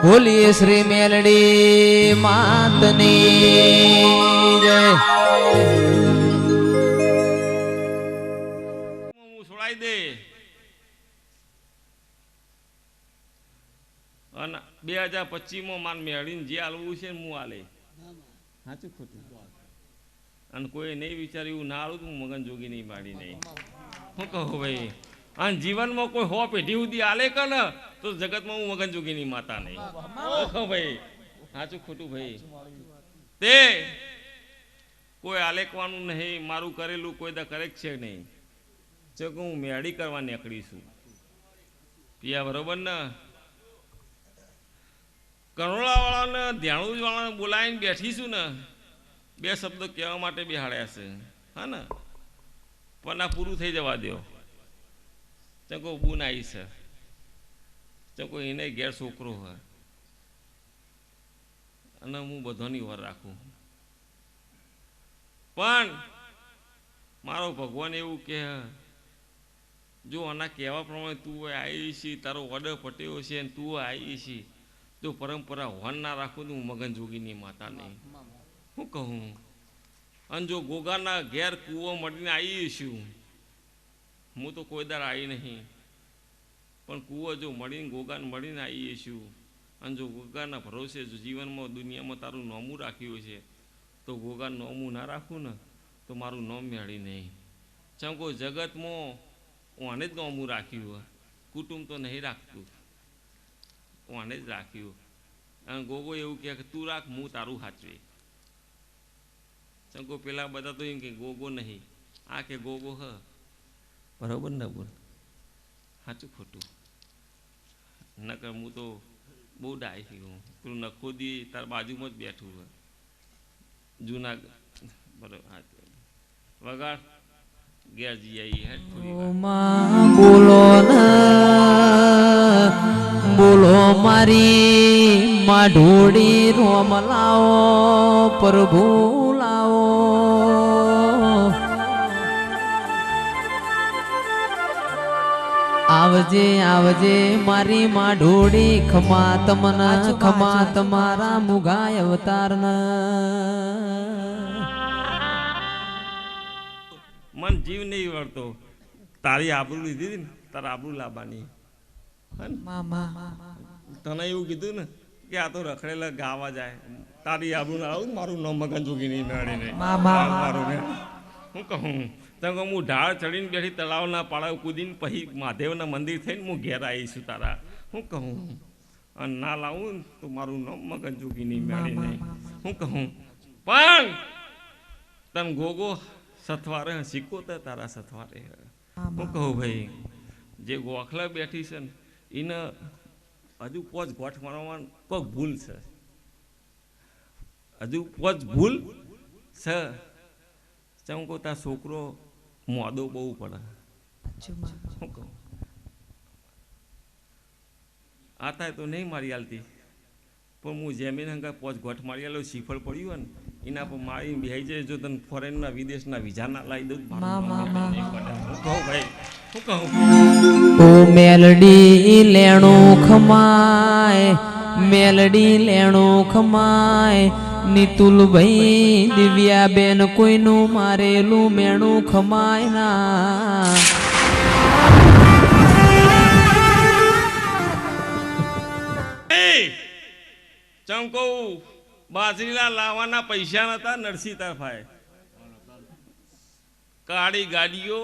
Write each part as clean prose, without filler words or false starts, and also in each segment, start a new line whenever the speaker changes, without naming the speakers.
બોલીએ શ્રી મેલડી માતની જય.
હું છોડાઈ દે અને 2025 માન મેળીને જે હાલવું છે હું હાલે સાચું ખોટું અને કોઈ નહીં વિચાર્યું ના હાલું તું મગન જોગી નહીં માડી નહીં શું કહું ભાઈ અને જીવનમાં કોઈ હો પેઢી સુધી હાલે કે ને તો જગતમાં હું મગન જોગી નહીં માતા નહીં કહો ભાઈ સાચું ખોટું ભાઈ તે કોઈ આલેકવાનું નહીં મારું કરેલું કોઈ દા કરે છે નહીં જો કે હું મેળી કરવા નીકળીશું પિયા બરોબર ને કરોડાવાળાને ધ્યાણુવાળાને બોલાવીને બેઠીશું ને બે શબ્દો કહેવા માટે બેહાડ્યા છે હા ને પણ આ પૂરું થઈ જવા દો ચકો બુન આવી છે ચકો એને ઘેર છોકરો હોય અને હું બધાની વર રાખું પણ મારો ભગવાન એવું કહે જો આના કહેવા પ્રમાણે તું આવી છી તારો ઓર્ડર પટ્યો છે અને તું આવી છી જો પરંપરા હોન ના રાખું તો હું મગન જોગીની માતા નહીં શું કહું અને જો ગોગાના ઘેર કૂવો મળીને આવી છું હું તો કોઈ દર આવી નહીં પણ કૂવો જો મળીને ગોગાને મળીને આવી છું અને જો ગોગાના ભરોસે જો જીવનમાં દુનિયામાં તારું નોમું રાખ્યું છે તો ગોગાનું નોમું ના રાખું ને તો મારું નોમ મેળી નહીં ચમ કોઈ જગતમાં ઓને જ નોમું રાખ્યું હોય કુટુંબ તો નહીં રાખતું ઓને જ રાખ્યું અને ગોગો એવું કહે કે તું રાખ હું તારું સાચવી ચમ કોઈ પેલા બધા તો એમ કે ગોગો નહીં આ કે ગોગો હ બરાબર ને બોલ સાચું ખોટું નકર હું તો બહુ ડાય છું પેલું નખોદી તાર બાજુમાં જ બેઠું હોય જૂના બરાબર હા વગાડ ઘેર જઈ આવી હે
બોલો ને બોલો મારી માઢોડી રોમ લાવો પ્રભુ લાવો આવજે આવજે મારી માઢોડી ખમા તમના ખમા તમારા મુગાય અવતારના
મન જીવ નહીં વળતો તારી આબરૂ લીધી ને તારા આબરૂ લાવવાની તને એવું કીધું ને કે આ તો રખડેલા ગાવા જાય તારી આબરૂ ના આવું મારું નામ મગન જોગી નહીં મેળે નહીં હું કહું તમે હું ઢાળ ચડીને બેઠી તળાવના પાળા કૂદીને પછી મહાદેવના મંદિર થઈને હું ઘેર આવીશું તારા હું કહું અને ના લાવું ને તો મારું નામ મગન જોગી નહીં મેળે નહીં હું કહું પણ તને ગોગો સથવારે શીખો તો તારા સથવારે હું કહું ભાઈ જે ગોખલા બેઠી છે ને એને હજુ પોચ ગોઠ મારવામાં કોઈક ભૂલ છે હજુ પોચ ભૂલ છે ચમ કહું તાર છોકરો મોદો બહુ પડે શું કહું આ થાય તો નહીં મારી હાલતી પણ હું જેમીન હંગા પોચ ગોઠ મારી આલો શ્રીફળ પડ્યું હોય ને એના પર મારી બેહી જાય જો તને ફોરેનના વિદેશના વિઝા ના લાવી દઉં કહું ભાઈ શું કહું
ઓ મેલડી લેણું ખમાય મેલડી લેણું ખમાય નિતુલ ભાઈ દિવ્યાબેન કોઈનું મારેલું મેણું ખમાય ના
ચમકો બાજરીના લાવવાના પૈસા નતા નરસિંહ તરફાય કાળી ગાડીઓ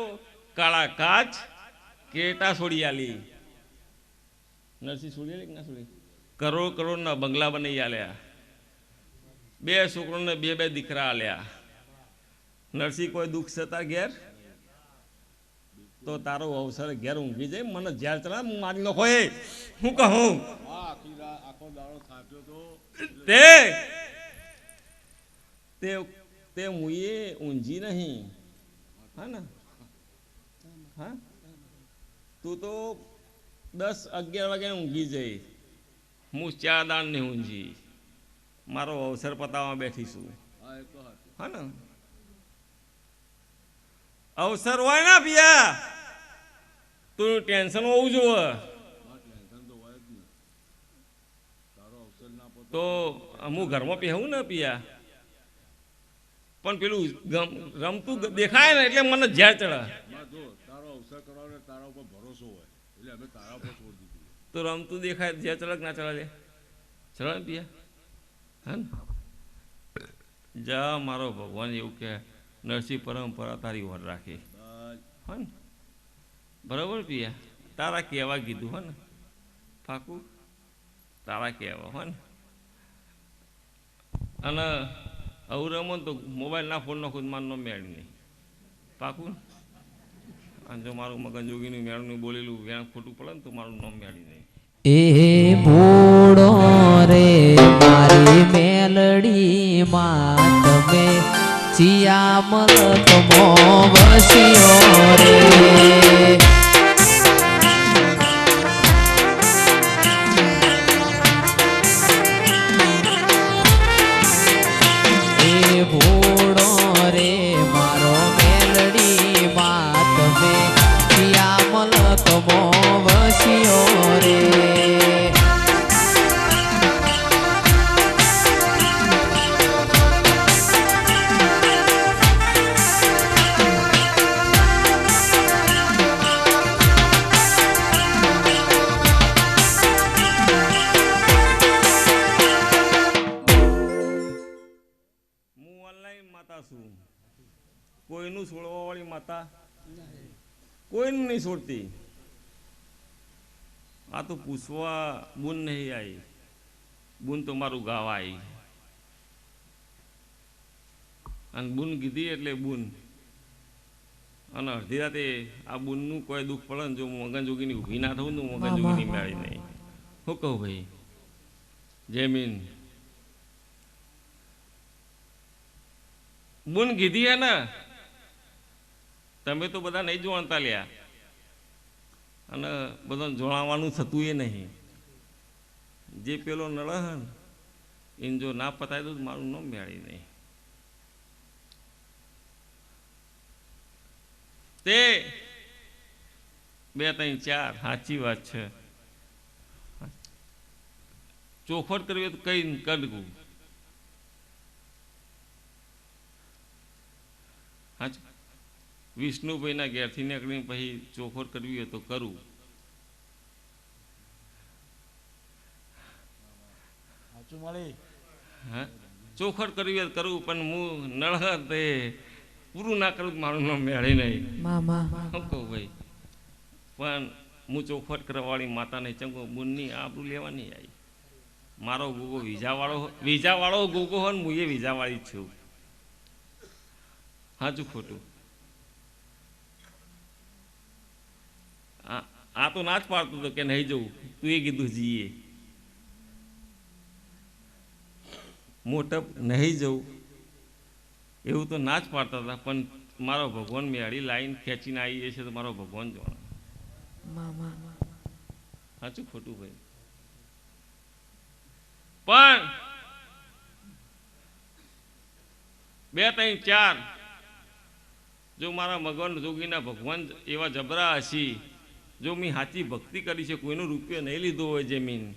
કાળા કાચ કેટા છોડી આલી નરસિંહ છોડી આલી કે ના છોડી કરોડ કરોડના બંગલા બનાવી આલ્યા બે છોકરોને બે બે દીકરા આલ્યા નરસિંહ કોઈ દુઃખ છે તાર ઘેર તો તારો અવસર ઘેર ઊંઘી જાય મને જ્યાં ચલા મારી નાખો એ હું કહું તે મુએ ઊંઝી નહીં હા ને હા તું તો 10-11 વાગે ઊંઘી જઈ હું 4 દાણ ને ઊંઝી મારો અવસર પતાવવા બેઠીશું હા ને અવસર હોય ને પિયા તું ટેન્શન હોવું જોઈએ તો હું ઘરમાં પહેવું ને પિયા પણ પેલું રમતું દેખાય ને એટલે મને ઝેર ચડે.
જો તારો અવસર કરવાનો તારા ઉપર ભરોસો હોય એટલે અમે તારા ઉપર છોડી દીધું.
તો રમતું દેખાય ઝેર ચડક ના ચડે ચડે ને પિયા હા ને જા મારો ભગવાન એવું કે નરસિંહ પરંપરા તારી વર રાખી હા ને બરાબર પિયા તારા કહેવા કીધું હો ને પાકું તારા કહેવા હો ને અને આવું રમો તો મોબાઈલ ના ફોન નાખું મારું નામ મેળ નહીં પાકું અને જો મારું મગન જોગીનું મેળનું બોલેલું વેણ ખોટું પડે ને તો મારું નામ મેળી નહીં.
એ ભૂડો રે મારી મેલડી માં તમે ચિયામલ તમો વસ્યો રે. ભૂડો રે મારો મેલડી માં તમે ચિયામલ તમો વસ્યો રે.
કોઈનું છોડવા વાળી માતા કોઈનું નહીં છોડતી. આ તો પૂછવા બુન નહીં આવી બુન તો મારું ગાવા આવી અને બુન કીધી એટલે બુન અને અડધી રાતે આ બુનનું કોઈ દુઃખ પડે ને જો મગન જોગીની ઊભી ના થવું ને મગન જોગીની મેળી નહીં. શું કહું ભાઈ જયમીન બુન કીધી હે ને તમે તો બધા નહીં જોણતા લ્યા અને બધા જોણાવવાનું થતું એ નહીં. જે પેલો નળ હે ને એને જો ના પતાય તો મારું નામ મેળી નહીં. તે 2 3 4 સાચી વાત છે. ચોખવટ કરવી તો કઈ કડકું હા વિષ્ણુભાઈના ઘેરથી નીકળીને પછી ચોખવટ કરવી હોય તો કરું. હા ચોખવટ કરવી હોય કરવું પણ હું નળ તે પૂરું ના કરું મારું નામ મેળે નહીં. શું કહું ભાઈ પણ હું ચોખવટ કરવાવાળી માતા નહીં ચંગો બુનની આબરૂ લેવાની આવી. મારો ગોગો વિઝાવાળો ગોગો હોય ને હું એ વિઝાવાળી જ છું. સાચું ખોટું આ તો ના જ પાડતું હતો કે નહીં જવું તું એ કીધું જઈએ મોટપ નહીં જવું એવું તો ના જ પાડતા હતા પણ મારો ભગવાન મેળી લાઈન ખેંચીને આવી છે તો મારો ભગવાન જોવા સાચું ખોટું ભાઈ પણ 2 3 4 જો મારા મગન જોગીના ભગવાન એવા જબરા હશી જો મેં સાચી ભક્તિ કરી છે કોઈનો રૂપિયો નહીં લીધો હોય જમીન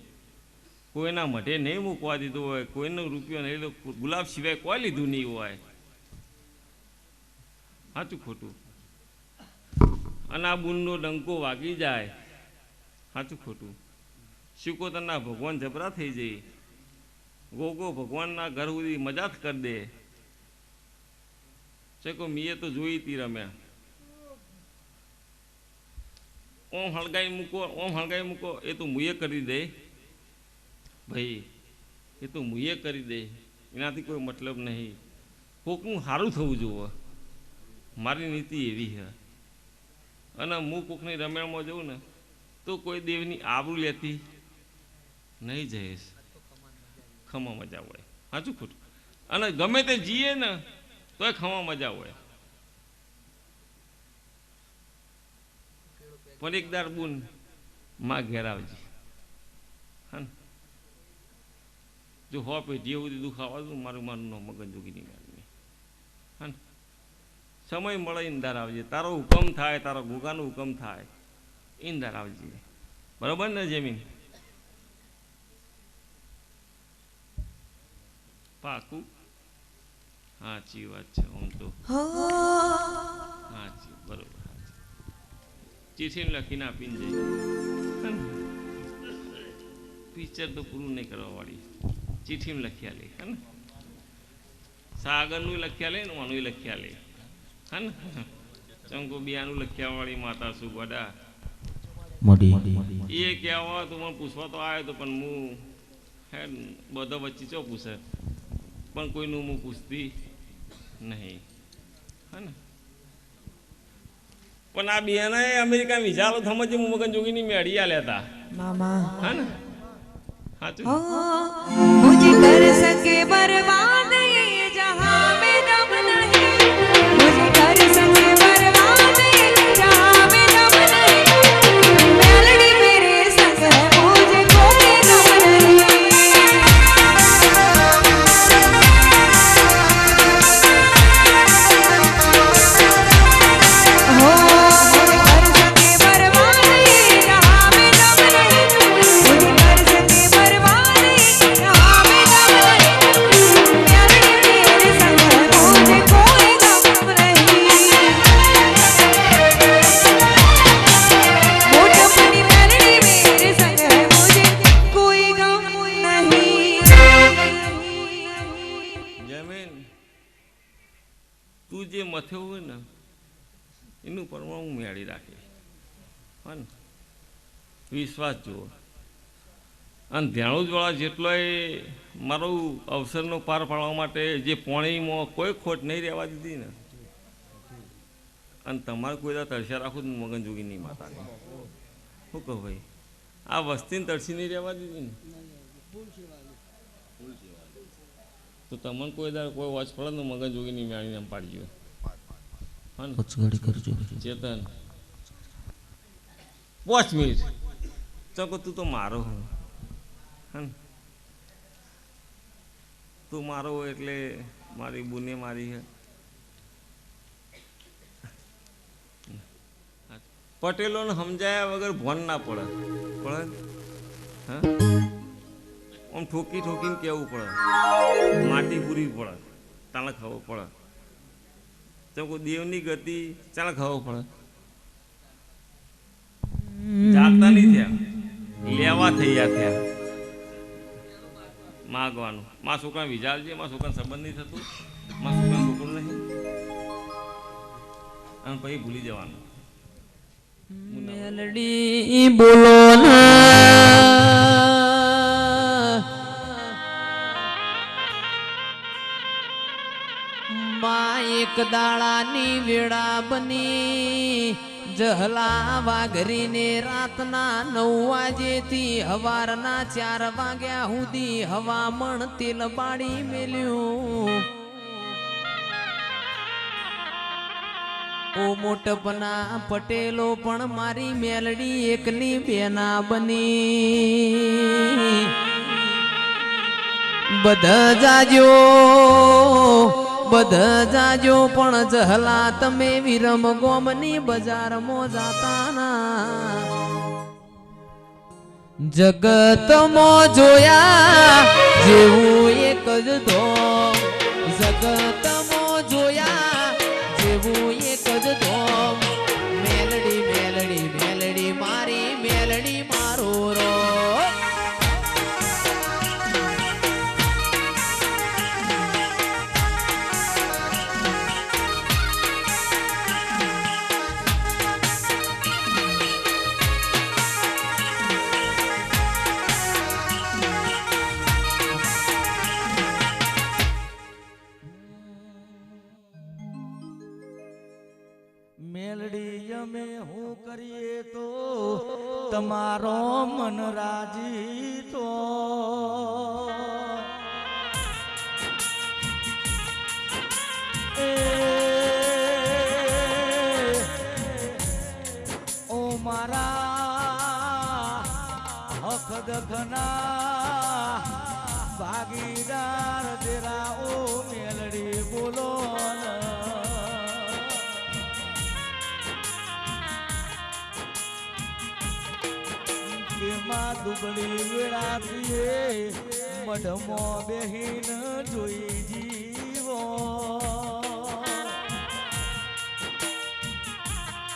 કોઈના મઢે નહીં મૂકવા દીધો હોય કોઈનો રૂપિયો નહીં લીધો ગુલાબ સિવાય કોઈ લીધું નહીં હોય સાચું ખોટું અને આ બુનનો ડંકો વાગી જાય સાચું ખોટું શિકોતરના ભગવાન જબરા થઈ જાય ગોગો ભગવાનના ઘર સુધી મજાક કરી દે ચકો મીએ તો જોઈ હતી રમ્યા ઓમ હળગાઈ મૂકો એ તો મુએ કરી દે ભાઈ એ તો મુએ કરી દે એનાથી કોઈ મતલબ નહીં કોકનું સારું થવું જોવે મારી નીતિ એવી છે અને હું કોકની રમેણમાં જઉં ને તો કોઈ દેવની આબરૂ લેતી નહીં જઈશ ખમા મજા હોય સાચું ખોટું અને ગમે તે જીએ ને તોય ખમા મજા હોય પણ એકદાર બુન માં ઘેર આવજે હા જો હો પેઢી એવું દુઃખ આવતું મારું મગન જોગીની ગાડી હા સમય મળે ઈંદાર આવજે તારો હુકમ થાય તારો ગોગાનો હુકમ થાય ઈંદાર આવજે બરોબર ને જમીન પાકું સાચી વાત છે આમ તો સાચી બરોબર ચીઠી લખીને આપીને જઈ પિક્ચર તો પૂરું નહીં કરવા વાળી ચીઠીમાં લખ્યા લે હે ને સાગરનું લખ્યા લે ને ઓનું લખ્યા લે હે ને ચંકુ બિયાનું લખ્યા વાળી માતા શું ગોડા એ કહેવા તો મને પૂછવા તો આવ્યો તો પણ હું હે બધા વચ્ચે ચો પૂછે પણ કોઈનું હું પૂછતી નહીં હે ને પણ આ બિયાના અમેરિકા વિચારો સમજે હું મગન જોગીની મેળી આલ્યા હતા હે ને સાચું
मुझे कर सके बर्बाद ये जहां में दम नहीं मुझे कर सके बर्बाद ये जहां में दम नहीं मेलडी मेरे संग है मुझे कोई गम नहीं हो मुझे कर सके बर्बाद ये जहां में दम नहीं मुझे कर सके बर्बाद ये जहां में दम नहीं मेलडी मेरे संग है मुझे कोई गम नहीं मोट अपनी मेलडी मेरे संग है मुझे कोई गम नहीं
જમીન તું જે મથે હોય ને એનું પરમાણુ મેળી રાખે હે ને વિશ્વાસ જુઓ અને ધ્યાણું જ વાળા જેટલોય મારું અવસરનો પાર પાડવા માટે જે પોણીમાં કોઈ ખોટ નહીં રહેવા દીધી ને અને તમારે કોઈ દા તરસ્યા રાખું જ મગન જોગીની માતાને શું કહું ભાઈ આ વસ્તીને તરસી નહીં રહેવા દીધી ને તો તમને કોઈ દા કોઈ વોચ પડે ને મગન જોગીની મેળીને એમ પાડજો હા ને ચેતન 5 મિનિટ ચકો તું તો મારો હું હા ને તું મારો હોય એટલે મારી બુને મારી હે પટેલોને સમજાયા વગર ભોન ના પડે પડે હા આમ ઠોકી ઠોકીને કહેવું પડે માટી પૂરી પડે તાણે ખબર પડે તો કોઈ દેવની ગતિ ચાલે ખબર પડે જાગતા નહીં થયા લેવા થઈ ગયા થયા માગવાનું માં છોકરા વિચાર છે માં છોકરા સંબંધ નહીં થતું માં છોકરા છોકરું નહીં અને પછી ભૂલી જવાનું
મેલડી બોલો માં એક દાડાની વેળા બની જહલા વાઘરીને રાતના 9 વાજેથી હવારના 4 વાગ્યા સુધી હવામણ તેલ બાળી મેલ્યું ઓ મોટપના પટેલો પણ મારી મેલડી એકલી બેના બની બધા જાજો પણ જહલા તમે વિરમ ગોમની બજારમાં જાતાના જગતમાં જોયા જેવું એક જ ધોમ જગતમાં જોયા જેવું એક જ ધોમ મેલડી મેલડી મેલડી મારી મેલડી મારો રો
મેલડી અમે હું કરીએ તો તમારો મન રાજી તો ઓ મારા હક દખના ભાગીદાર તેરા ઓ મેલડી બોલો માં દુબળી વેળાથી મઢમાં બેહીન જોઈ જીવો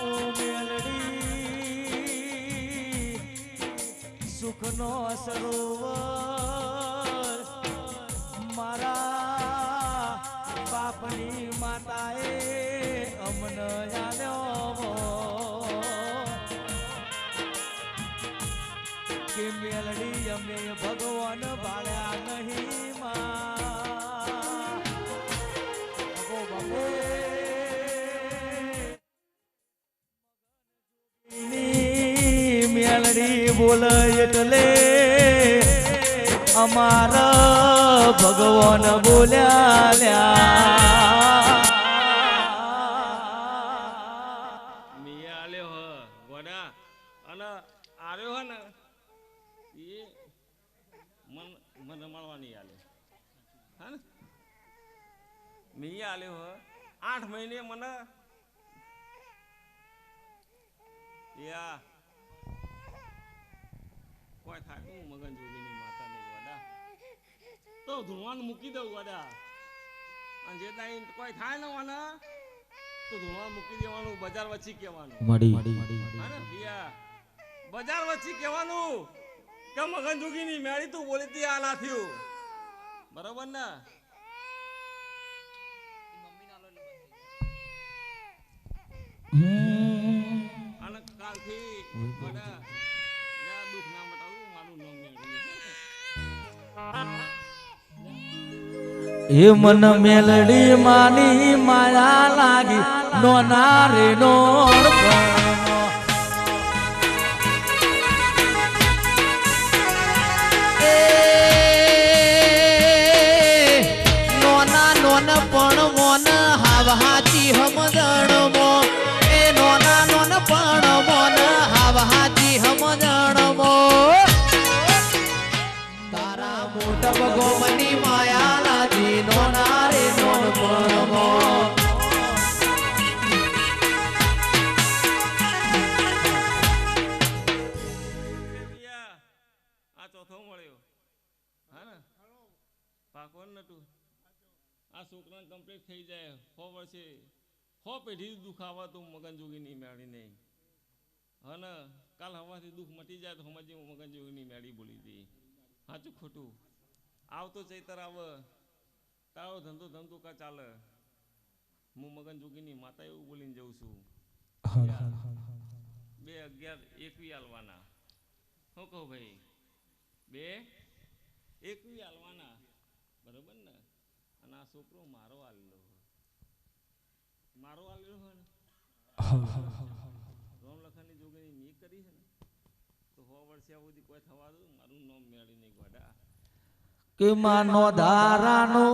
ઓ મેલડી સુખનો સરોવર મારા બાપની માતાએ અમને આલ્યો કે મેલડી અમે ભગવાન ભાળ્યા નહીં માં મેલડી બોલે એટલે અમારા ભગવાન બોલ્યા
મિયા આલ્યો હ ગોડા અને આર્યો હ ને એ મન રમાડવાની આલે હા ને મિયા આલ્યો હ 8 મહિને મને યા કોઈ થાય હું મગન જોગીની માતા નહીં ગોડા તો ધૂણવાનું મૂકી દઉં ગોડા અને જે તાઈ કોઈ થાય ને મને તો ધૂણવાનું મૂકી દેવાનું બજાર વચ્ચે કહેવાનું હા ને પિયા બજાર વચ્ચે કહેવાનું કે મગન જોગીની મેળી તું બોલી તી આ ના થયું બરોબર ને અને કાલથી મને દુઃખ ના મટાવું મારું નામ મેળવી
એ મન મેલડી માની માયા લાગી નોના રે નોર
નોના નોન પણ મોન હાવ હાચી હમદણ મો એ નોના નોન પણ મોન હાવ હાચી હમદણ મો તારા મોટા ભગવાનની માયા લાગી નોના રે નોન પણ મો
આ ચોથો મળ્યો હા ને પાકોન નતું આ છોકરાને કમ્પ્લીટ થઈ જાય 100 વર્ષે 100 પેઢી દુખાવા તો મગન જોગીની મેળી નહીં હા ને કાલ હવાથી દુઃખ મટી જાય તો સમજી મગન જોગીની મેળી બોલી હતી સાચું ખોટું આવતો ચૈતર આવે તારો ધંધો ધંધો કા ચાલે હું મગન જોગીની માતા એવું બોલીને જઉં છું 2 11 21 આલવાના શું કહું ભાઈ 2 21 આલવાના બરોબર ને અને આ છોકરો મારો આલેલો હોય ને રોમ લખનની જોગીની ની કરી છે ને તો 100 વર્ષે સુધી કોઈ થવા દઉં મારું નામ મેળી નહીં ગોડા
કે માનો ધારાનો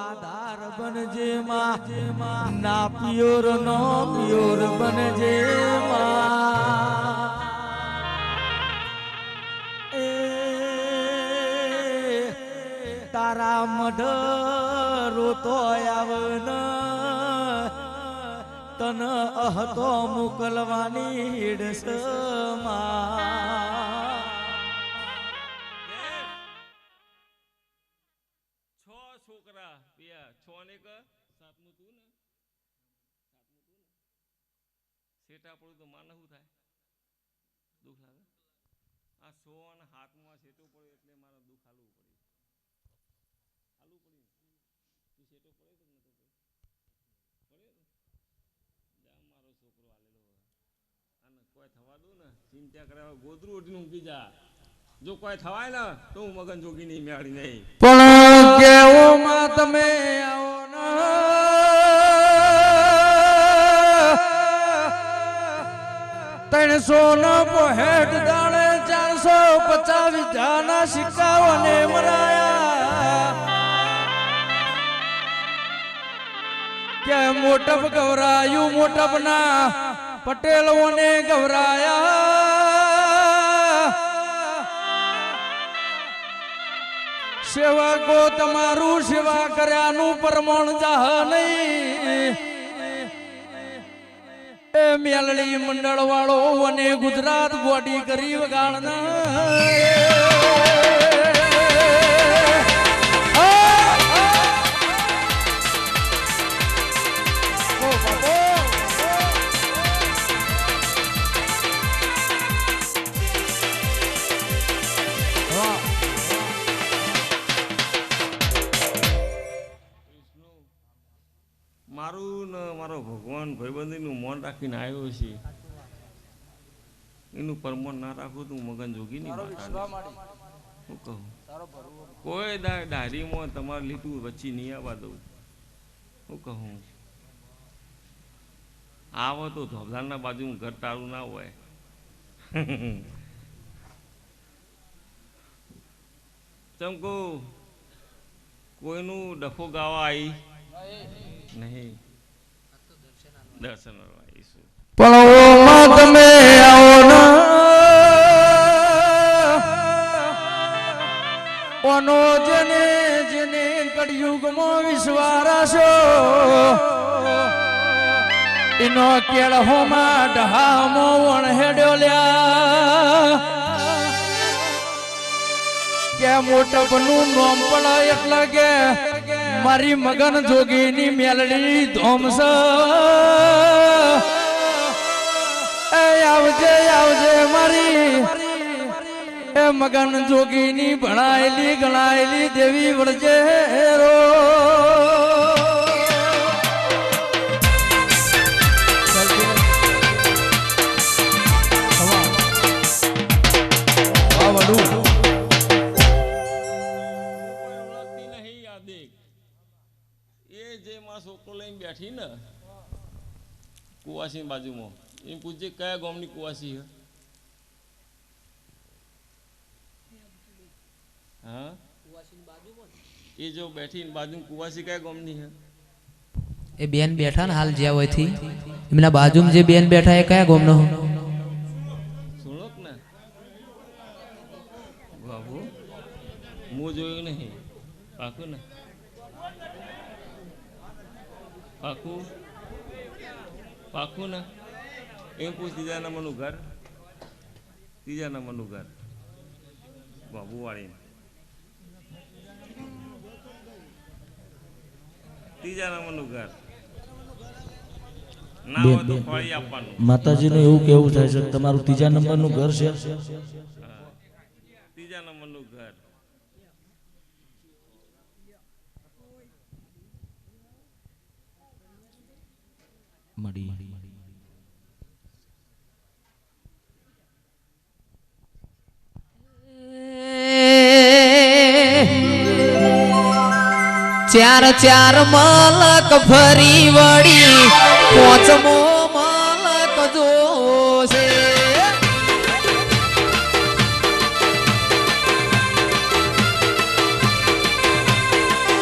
આધાર બનજે માં ના પિયોર નો પિયોર બનજે માં એ તારા મઢ રોતો આવન તન અહતો મોકલવાની હિડસ માં
છોકરા પિયા 6 ને કે 7મું તું ને સેટા પડું તો માને શું થાય દુઃખ લાગે આ 100 અને 7માં સેટો પડ્યો એટલે મારે દુઃખ હાલવું પડ્યું તું સેટો પડે તો નતો પડ્યો જા મારો છોકરો આલેલો અને કોઈ થવા દઉં ને ચિંતા કરે ગોદરું ઓઢીને ઊંઘી જા જો કોઈ થવાય ને તો હું મગન જોગીની મેળી નહીં
પણ કેવો માં તમે આવો ને 360 દાડે 450 જાના સિક્કાઓને મરાયા કે મોટપ ગવરાયું મોટપના પટેલોને ગવરાયા સેવકો તમારું સેવા કર્યાનું પ્રમાણ જાહ નહીં એ મેલડી મંડળ વાળો અને ગુજરાત ગોડી કરી વગાડના
અને ભાઈબંધીનું મોન રાખીને આવ્યો છે એનું પરમોન ના રાખું તું મગન જોગી નહીં હું કહું કોઈ ડાયરીમાં તમારે લીધું વચ્ચે નહીં આવવા દઉં હું કહું આવો તો ધોબલાના બાજુ ઘર તારું ના હોય ચમકો કોઈનું ડફો ગાવા આવી નહીં દર્શન આવીશું
પણ ઓમાં તમે આવો ને ઓનો જેને જેને કળિયુગમાં વિશ્વાસો એનો કેળહોમાં ઢહામો વણહેડ્યો લ્યા કે મોટપનું નોમ પડે એટલે કે મારી મગન જોગીની મેલડી ધોમસ એ આવજે આવજે મારી એ મગન જોગીની ભણાયેલી ગણાયેલી દેવી વળજે રો
છોકરો લઈને બેઠી ને કુવાસી બાજુમાં એમ પૂછજે કયા ગામની કુવાસી હે હા એ જો બેઠી બાજુ કુવાસી કયા ગામની હે
એ બેન બેઠા ને હાલ જ્યાં હોય થી એમના બાજુમાં જે બેન બેઠા એ કયા ગામનો
સુણો ને બાબુ હું જોયું નહીં પાકું ને પાકું પાકું ને એમ પૂછ ત્રીજા નંબરનું ઘર બાબુવાળી ત્રીજા નંબરનું ઘર ના હોય તો ફળી આપવાનું
માતાજીનું એવું કેવું થાય છે તમારું ત્રીજા નંબરનું ઘર છે
ત્રીજા નંબરનું ઘર
મળી
ચાર ચાર મલક ફરી વળી પોચમો મલક જોશે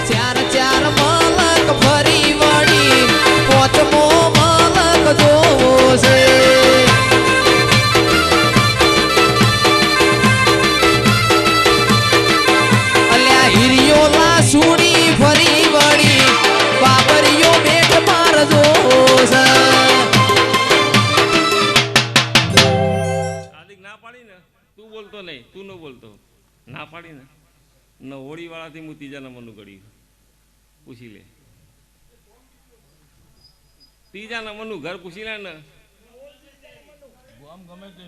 ચાર ચાર મલક ફરી વળી પોચમો મલક જોશે અલ્યા હિરિયો લા સુડી ફરી વળી બાબરિયો બેટ મારજો
આદિક ના પાડી ને તું બોલતો નહીં તું ન બોલતો ના પાડી ને હોળી વાળાથી હું ત્રીજા નંબરનું ગળ્યું પૂછી લે ત્રીજા નંબરનું ઘર પૂછી લે ને
આમ ગમે તે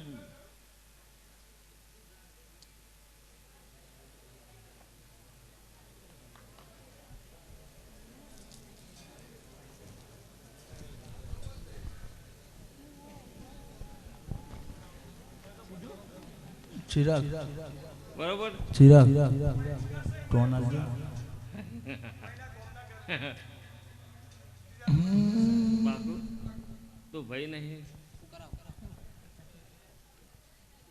ચિરાગ
બરોબર
ચિરાગ ટોનલ
બાકુ તો ભાઈ નહીં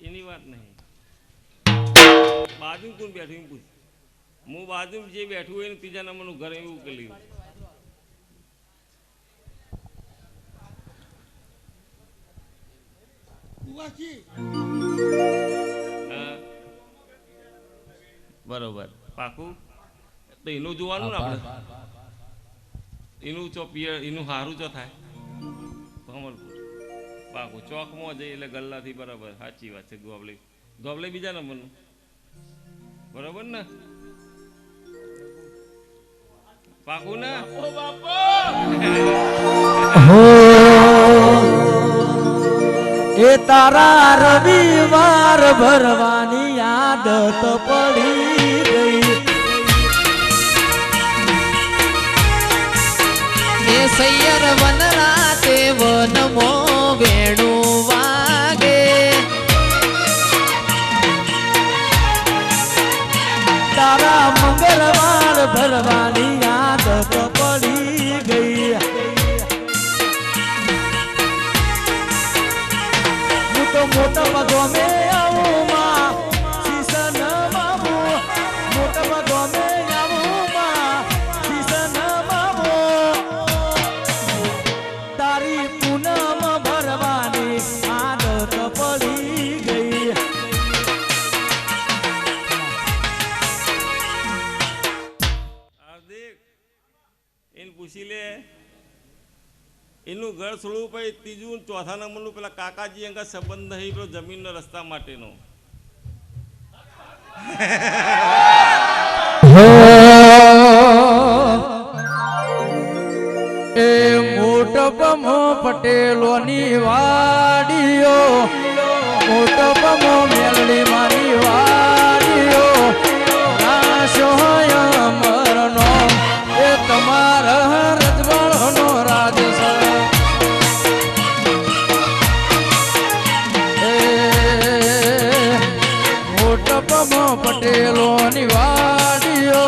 એની વાત નહીં બાજુ કોણ બેઠું એમ પૂછ હું બાજુ જે બેઠું હોય ને ત્રીજા નંબરનું ઘર એવું કર્યું બરોબર પાકું તો એનું જોવાનું ને આપણે એનું ચો પિયર એનું સારું ચો થાય કમલપુર પાકું ચોકમાં જઈએ એટલે ગલ્લાથી બરાબર સાચી વાત છે ગોબલે બીજા નંબરનું બરોબર ને પાકું ને
એ તારા રવિવાર ભરવાની આદત પડી ગઈ
એ સૈયર વન રાતે વનમો વેણું વાગે
તારા મંગળવાર ભરવાની આદત પડી ગઈ હું તો મોટા પગો મે આવું માં શીશન બાબુ મોટા પગો મે આવું માં શીશન બાબુ તારી પૂનમ ભરવાની આદત પડી ગઈ
હાર્દિક એને પૂછી લે એનું ઘર છોડવું પછી ત્રીજું ચોથા નંબરનું પેલા કાકાજી અંગત સંબંધ નહીં પેલો જમીનના રસ્તા માટેનો
એ મોટપમો પટેલોની વાડીઓ મોટપમો મેલડી માની વાડીઓ રાશો અમરનો એ તમારા રજવાડનો રાજ છે એ મોટપમો પટેલોની વાડીઓ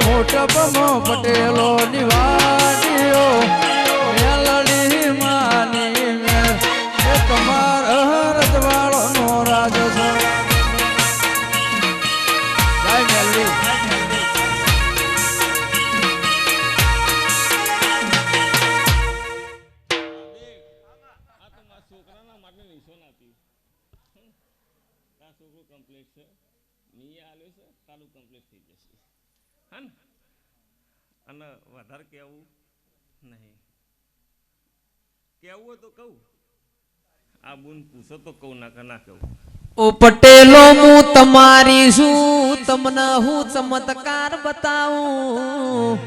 મોટપમો પટેલોની વાડીઓ મેલડી માની મેલ એ તમારા રજવાડનો રાજ છે જય મેલડી
આ તો મારા છોકરાના માટે નિશાન આપ્યું આ છોકરો કમ્પ્લીટ છે મી આલ્યો છે તારું કમ્પ્લીટ થઈ જશે હા ને અને વધારે કહેવું નહીં કહેવું હોય તો કહું આ બુન પૂછો તો કહું ના કહું
ઓ પટેલો હું તમારી શું તમને હું ચમત્કાર બતાવું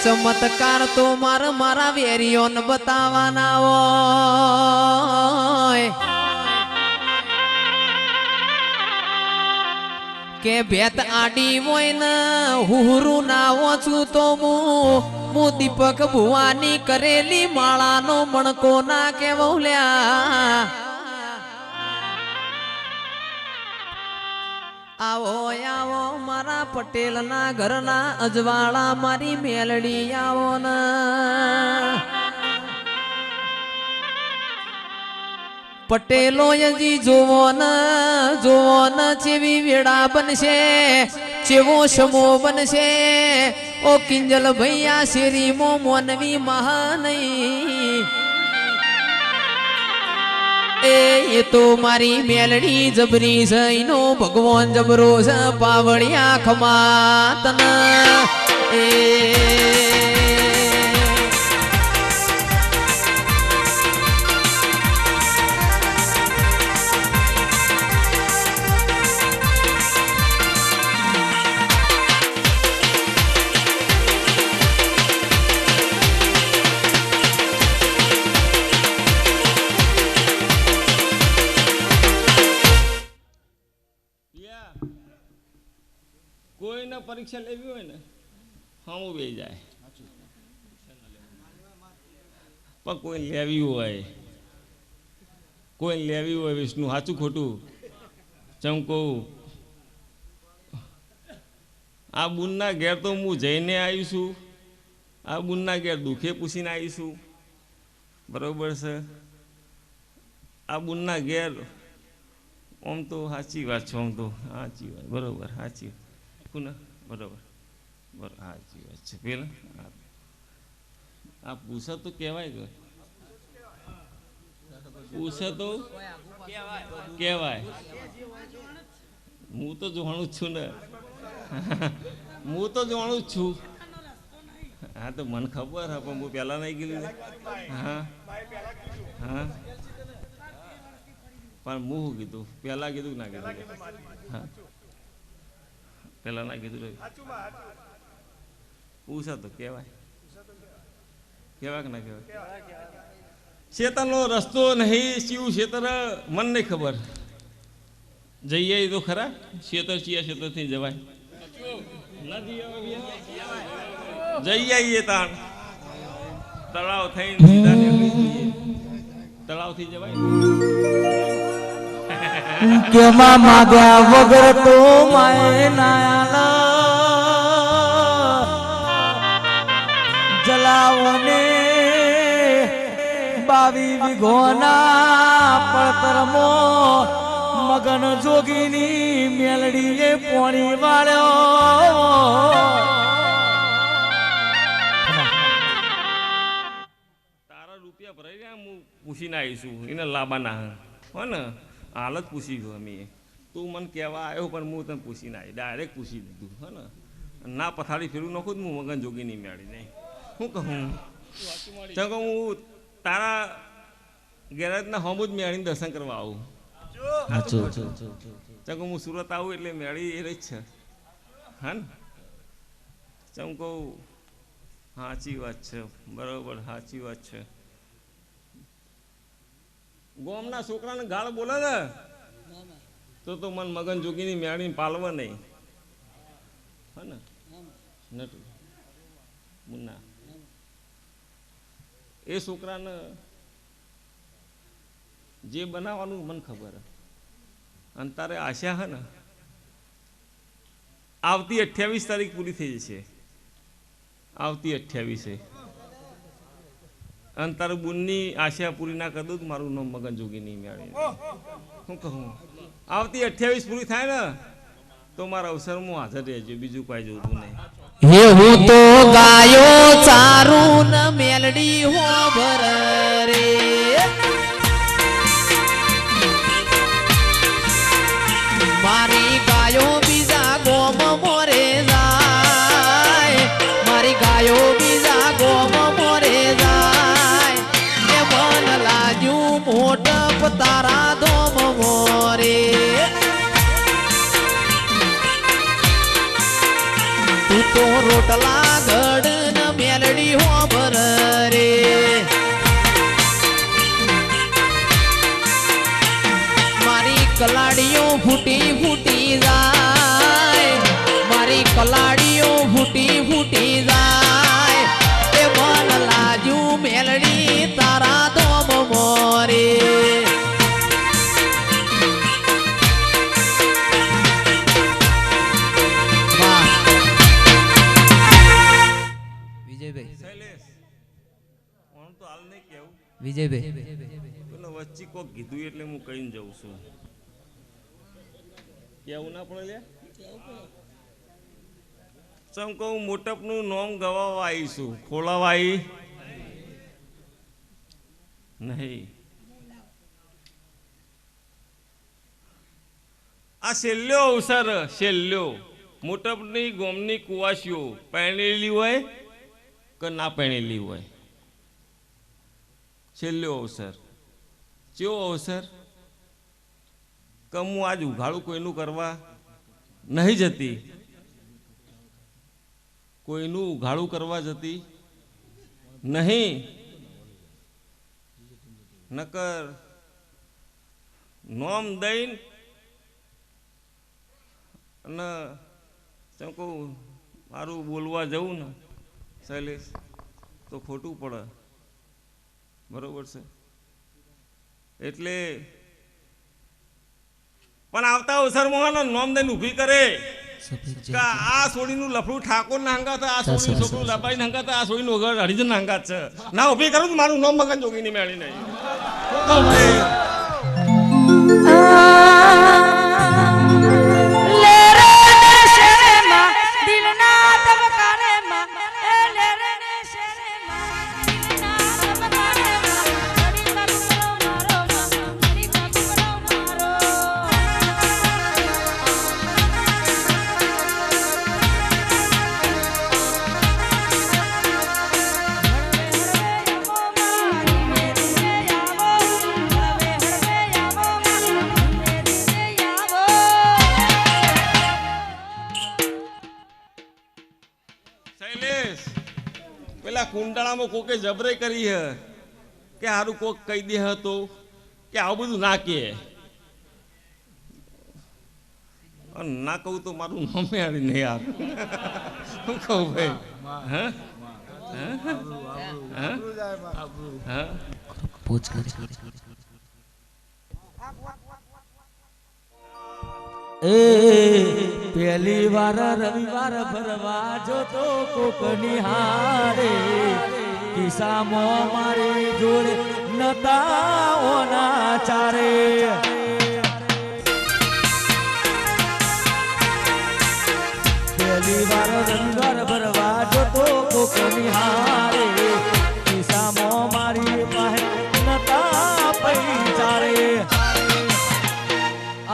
ચમત્કાર તો મારા વેરીઓને બતાવવાના હોય કે ભેત આડી હોય ને હુહરું ના ઓછું તો હું દીપક ભુવાની કરેલી માળાનો મણકો ના કેવલ્યા આવો આવો મારા પટેલ ના ઘરના અજવાળા મારી મેલડી આવો ને પટેલો હજી જોવો ને ચેવી વેળા બનશે ચેવો સમો બનશે ઓ કિંજલ ભૈયા શેરીમો મોનવી મહાનઈ એ તો મારી મેલડી જબરી છે એનો ભગવાન જબરો છે પાવળિયા ખમાતન એ
કોઈને પરીક્ષા લેવી હોય ને હમ બે જાય પણ કોઈ લેવી હોય વિષ્ણુ સાચું ખોટું ચમકવું આ બુનના ઘેર તો હું જઈને આવીશું આ બુનના ઘેર દુઃખે પૂછીને આવીશું બરોબર છે આ બુનના ઘેર આમ તો સાચી વાત છે આમ તો સાચી વાત બરોબર સાચી બરોબર સાચી વાત છે પેલા આ પૂછે તો કહેવાય ગયો પૂછે તો કહેવાય હું તો જોવાનું જ છું ને હું તો જોવાનું જ છું હા તો મને ખબર હા પણ હું પહેલાં નહીં કીધું હા હા પણ હું શું કીધું પહેલાં કીધું ના કીધું હા પહેલાં ના કીધું પૂછા તો કહેવાય કહેવાય કે ના કહેવાય શેતરનો રસ્તો નહીં શિવ શેતર મને નહીં ખબર જઈએ તો ખરા શેતર ચિયા શેતરથી જવાય ના જઈએ જઈ આવીએ તાણ તળાવ થઈને સીધા નીકળી જઈએ તળાવથી જવાય
કેમાં માગ્યા વગર તો માય નાયાલા જલાવને 22 વીઘોના પડતરમો મગન જોગીની મેલડીએ પોણી વાળ્યો
તારા રૂપિયા ભરાઈ ગયા હું પૂછીને આવીશું એને લાબાના હો ને હાલ જ પૂછી ગયો અમે તું મને કહેવા આવ્યો પણ હું તને પૂછીને આવી ડાયરેક્ટ પૂછી દીધું હો ને ના પથારી ફેરવું નાખું હું મગન જોગી નહીં મેળી નહીં શું કહું ચાલ કહું હું તારા ગેરેજના હોમ જ મેળીને દર્શન કરવા આવું ચાલ કહું હું સુરત આવું એટલે મેળી એ રહી જ છે હા ને ચાલ હું કહું સાચી વાત છે બરાબર સાચી વાત છે ગોમના છોકરાને ગાળ બોલે ને તો મન મગન જોગીની મેળીને પાલવા નહીં હા ને નટુ મુન્ના એ છોકરાને જે બનાવવાનું મને ખબર અને તારે આશા હે ને આવતી 28 તારીખ પૂરી થઈ જશે આવતી 28 અને તારું બુનની આશા પૂરી ના કરી દઉં તો મારું નામ મગન જોગી નહીં મેળવી શું કહું આવતી 28 પૂરી થાય ને તો મારા અવસરમાં હાજર રહેજો બીજું કોઈ જોતું નહીં
હે હું તો ગાયો ચારું ન મેલડી હો ભર રે મારી ગાયો બીજા ગોમ મોરે જાય મારી ગાયો બીજા ગોમ મોરે જાય એ મન લાગ્યું મોટપ તારા ધોમ મોરે તું તો રોટલા ઘડ ન મેલડી હો ભર રે મારી કલાડીઓ ફૂટી ફૂટી જાય મારી કલાડીઓ ફૂટી ફૂટી જાય એ મન લાગ્યું મેલડી તારા ધોમ મોરે વિજયભાઈ
પેલો વચ્ચે કોક કીધું એટલે હું કહીને જઉં છું કેવું ના પડે લે ચમ કહું મોટપનું નોમ ગવાવા આવીશું ખોલાવા આવી નહીં આ છેલ્લો અવસર છેલ્લો મોટપની ગોમની કુવાસીઓ પહેણેલી હોય કે ના પહેણેલી હોય છેલ્લો અવસર કેવો અવસર કે હું આજ ઉઘાડું કોઈનું કરવા નહીં જતી કોઈનું ઉઘાડું કરવા જતી નહીં નકર નોમ દઈને અને તેમ કહું મારું બોલવા જવું ને શૈલેષ તો ખોટું પડે બરોબર છે એટલે પણ આવતા અવસરમાં નોમ દઈને ઊભી કરે કે આ સોડીનું લફડું ઠાકોર ના હંગાત આ સોડીનું છોકરું લપાઈ ના હંગાત આ સોડીનું વગર હરિજન ના હંગાત છે ના ઊભી કરું તો મારું નોમ મગન જોગી ની મેળી નહીં પેલા કુંડાળામાં કોકે જબરે કરી હે કે હારું કોક કહી દે હતો કે આવું બધું ના કે અને ના કહું તો મારું નામ યારી નહીં યાર શું કહું ભાઈ હા હા
પૂછ કરી
એ પહેલી વાર રવિવાર ભરવા જોતો કોકની હારે કિસ્સામાં મારી જોડે નતા ઓના ચારે પહેલી વાર રવિવાર ભરવા જોતો કોકની હારે કિસ્સામાં મારી પાસે નતા પૈચારે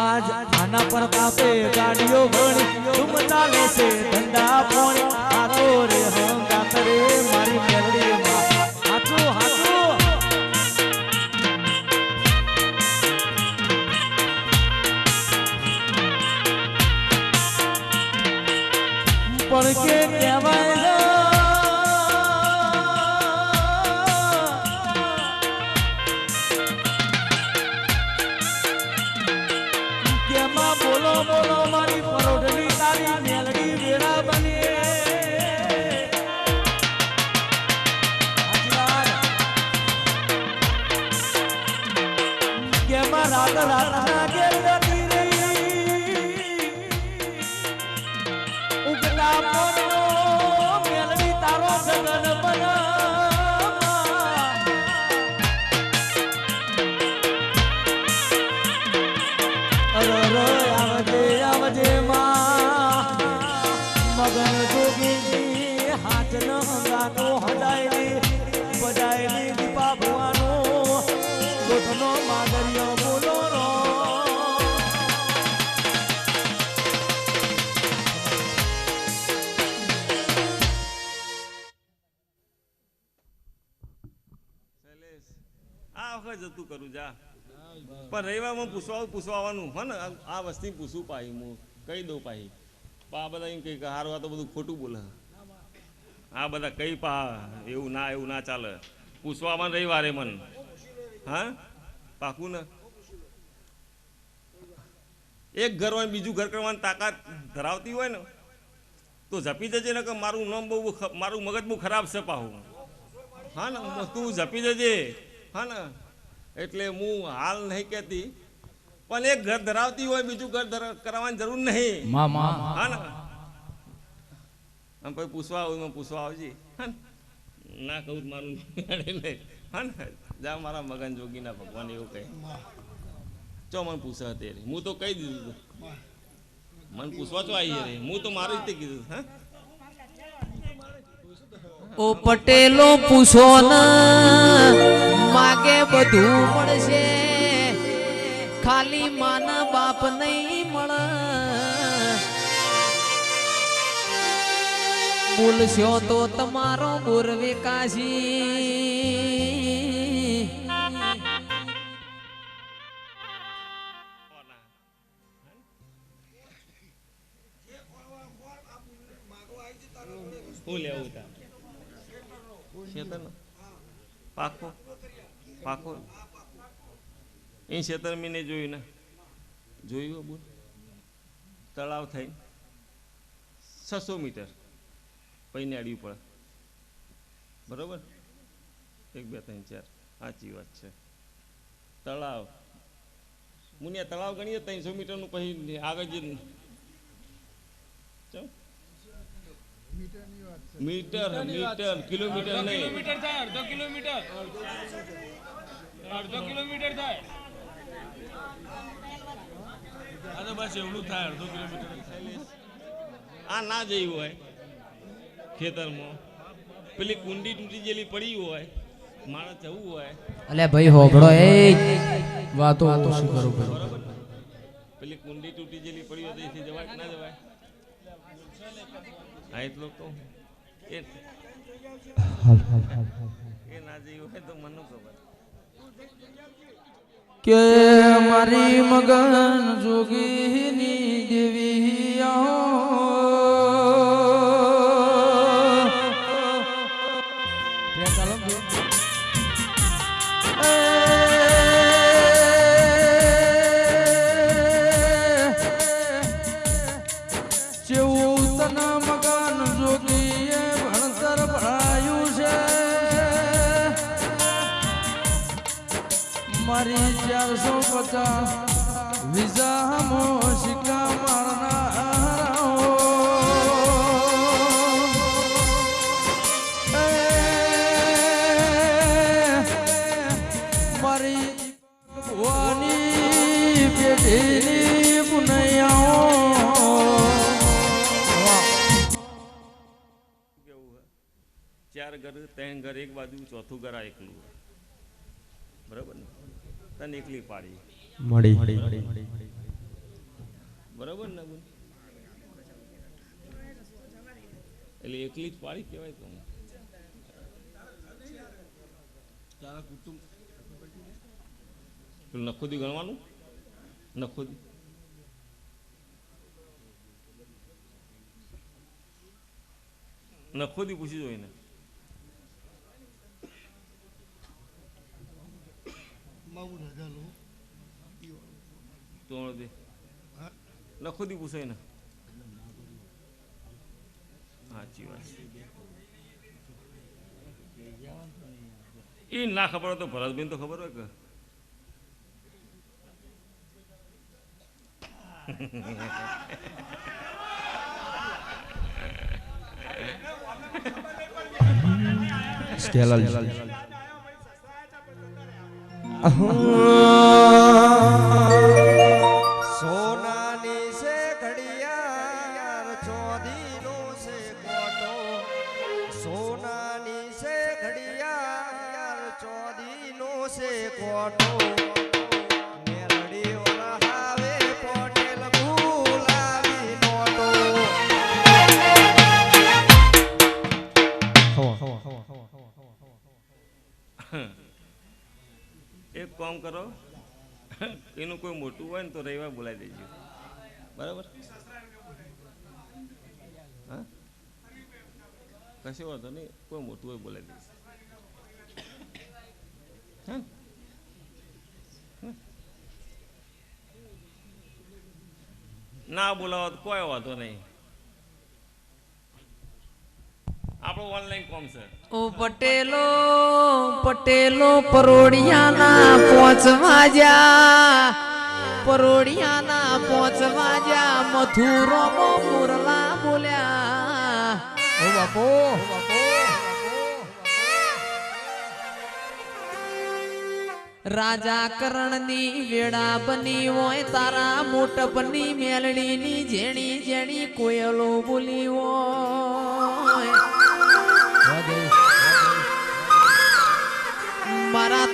આજ આના પર કાપે ગાડીઓ ઘણી તુમ ચાલે છે ધંધા પોણી હાથો રે હંગાત રે મારી મેલડી માં હાથો હાથો પણ કે કહેવાય બોલો બોલો મારી પરોઢની તારી મેલડી વેળા બની કેમાં રાત રાત ના ગેર જતી રહી ઉગતા પોરનો મેલડી તારો જગન બના મગન જોગી હાથ ન ગાતો હજાયલી બજાયલી દીપા ભવાનો ગોઠનો માદરિયો બોલો રો
આ વખત જતું કરું જા પણ રવિવારમાં પૂછવાનું હો ને આ વસ્તી પૂછવું પાહી હું કહી દઉં પાહી આ બધા એમ કે હારું આ તો બધું ખોટું બોલે આ બધા કઈ પા એવું ના ચાલે પૂછવામાં રવિવારે મન હા પાકું ને એક ઘર હોય બીજું ઘર કરવાની તાકાત ધરાવતી હોય ને તો ઝપી જજે ને કે મારું નામ બહુ મારું મગજ બહુ ખરાબ છે પાહું હા ને તું ઝપી જજે હા ને એટલે હું હાલ નહીં કહેતી પણ એક ઘર ધરાવતી હોય બીજું ઘર કરાવવાની જરૂર નહીં હા ને આમ પછી પૂછવા આવજે હા ના કહું મારું નહીં હા ને જા મારા મગન જોગીના ભગવાન એવું કહે ચો મને પૂછે તે હું તો કહી દીધું મને પૂછવા ચો આવી રે હું તો મારી રીતે કીધું હા
ઓ પટેલો પૂછો ને માગે બધું મળશે ખાલી માના બાપ નહીં મળે બોલશો તો તમારો ગુર વિકાસી
હું લેવું તા શેતર પાકો એ શેતર મેં નહીં જોયું ને જોયું બોલ તળાવ થઈ 600 મીટર પૈને અડ્યું પડે બરોબર 1 2 3 4 સાચી વાત છે તળાવ મુનિયા તળાવ ગણીએ 300 મીટરનું પછી આગળ જે મીટર કિલોમીટર નહીં
કિલોમીટર થાય અડધો કિલોમીટર થાય આ તો બસ એવડું થાય અડધો કિલોમીટર
આ ના જઈ હોય ખેતરમાં પેલી કુંડી તૂટી ગયેલી પડી હોય માણસ જવું હોય
અલે ભાઈ હોબળો એ વાતો ઓછી કરો
બરોબર પેલી કુંડી તૂટી ગયેલી પડી હોય તો એથી જવાય કે ના જવાય હા એટલો કહું એ ના જઈ હોય તો મને ખબર
કે મારી મગન જોગીની દેવી પચાસ વિઝા સિક્કા મારનારા મારી ભુવાની પેઢીની પુનૈયાઓ
કેવું હે 4 ઘર 3 ઘર એક બાજુ ચોથું ઘર આ એકલું બરાબર ને તને એકલી પાડી
મળી
બરાબર ને બોલ એટલે એકલી જ પાડી કહેવાય તો
તારા કુટુંબ
પેલું નખોદી ગણવાનું નખોદી નખોદી પૂછી જોઈને તો દે નખોદી પૂછાય ને સાચી વાત એ ના ખબર હોય તો ભરતબેન તો ખબર હોય કે
સોનાની છે ઘડિયાળ ચોદીનો છે કોટો સોનાની છે ઘડિયાળ ચોદીનો છે કોટો મેલડી વરહાવે પોટેલ ગુલાબી નોટો
એક કામ કરો એનું કોઈ મોટું હોય ને તો રવિવાર બોલાવી દેજો બરાબર હા કશો વાંધો નહીં કોઈ મોટું હોય બોલાવી દઈશ હા ના બોલાવો તો કોઈ વાંધો નહીં આપણો ઓનલાઈન કોમ છે
ઓ પટેલો પટેલો પરોડિયાના 5 વાગ્યા પરોડિયાના 5 વાગ્યા મથુરોમાં મુરલા બોલ્યા
ઓ બાપો
રાજા કરણની વેળા બની હોય તારા મોટપની મેલડીની જેણી જેણી કોયલો બોલી હોય મારા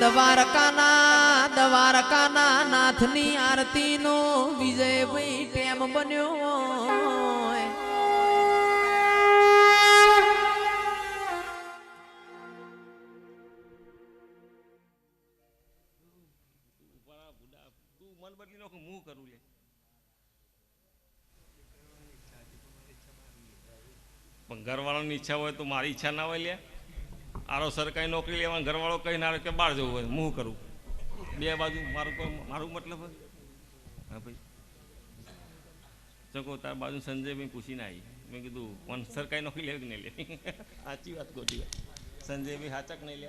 દ્વારકાના નાથની આરતીનો વિજયભાઈ ટેમ બન્યો હોય
તું મન બદલી નાખું હું કરું લે પણ ઘરવાળાની ઈચ્છા હોય તો મારી ઈચ્છા ના હોય લે આરો સરકારી નોકરી લેવાનું ઘરવાળો કહી ના કે બહાર જવું હોય હું કરું બે બાજુ મારું મતલબ હા ભાઈ ચકો તાર બાજુ સંજયભાઈ પૂછીને આવી મેં કીધું પણ સરકારી નોકરી લેવી કે નહીં લેવી સાચી વાત ખોટી વાત સંજયભાઈ સાચક નહીં લે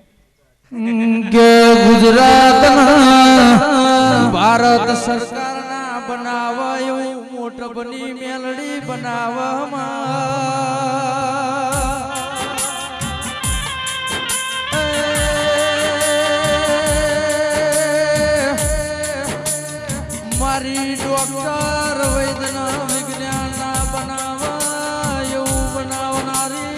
કે ગુજરાતના ભારત સરકારના બનાવાયું મોટપની મેલડી બનાવવામાં મારી ડોક્ટર વૈદના વિજ્ઞાનના બનાવા એવું બનાવનારી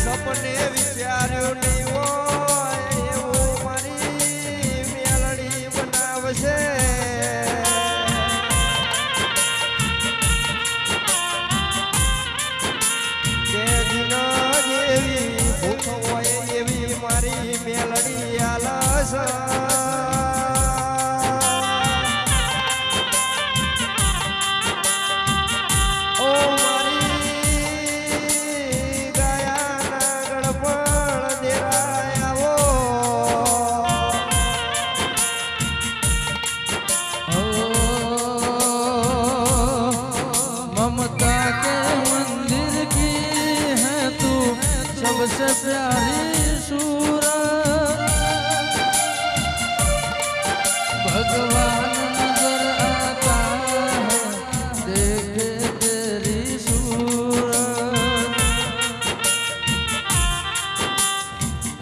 સપને વિચાર્યું નહીં હોય એવું મારી મેલડી બનાવશે જેવી ભૂખ હોય એવી મારી મેલડી આલસ મારી ગયાના ગળપણ દેરા प्यारी सूरत भगवान नजर आता है देखे तेरी सूरत।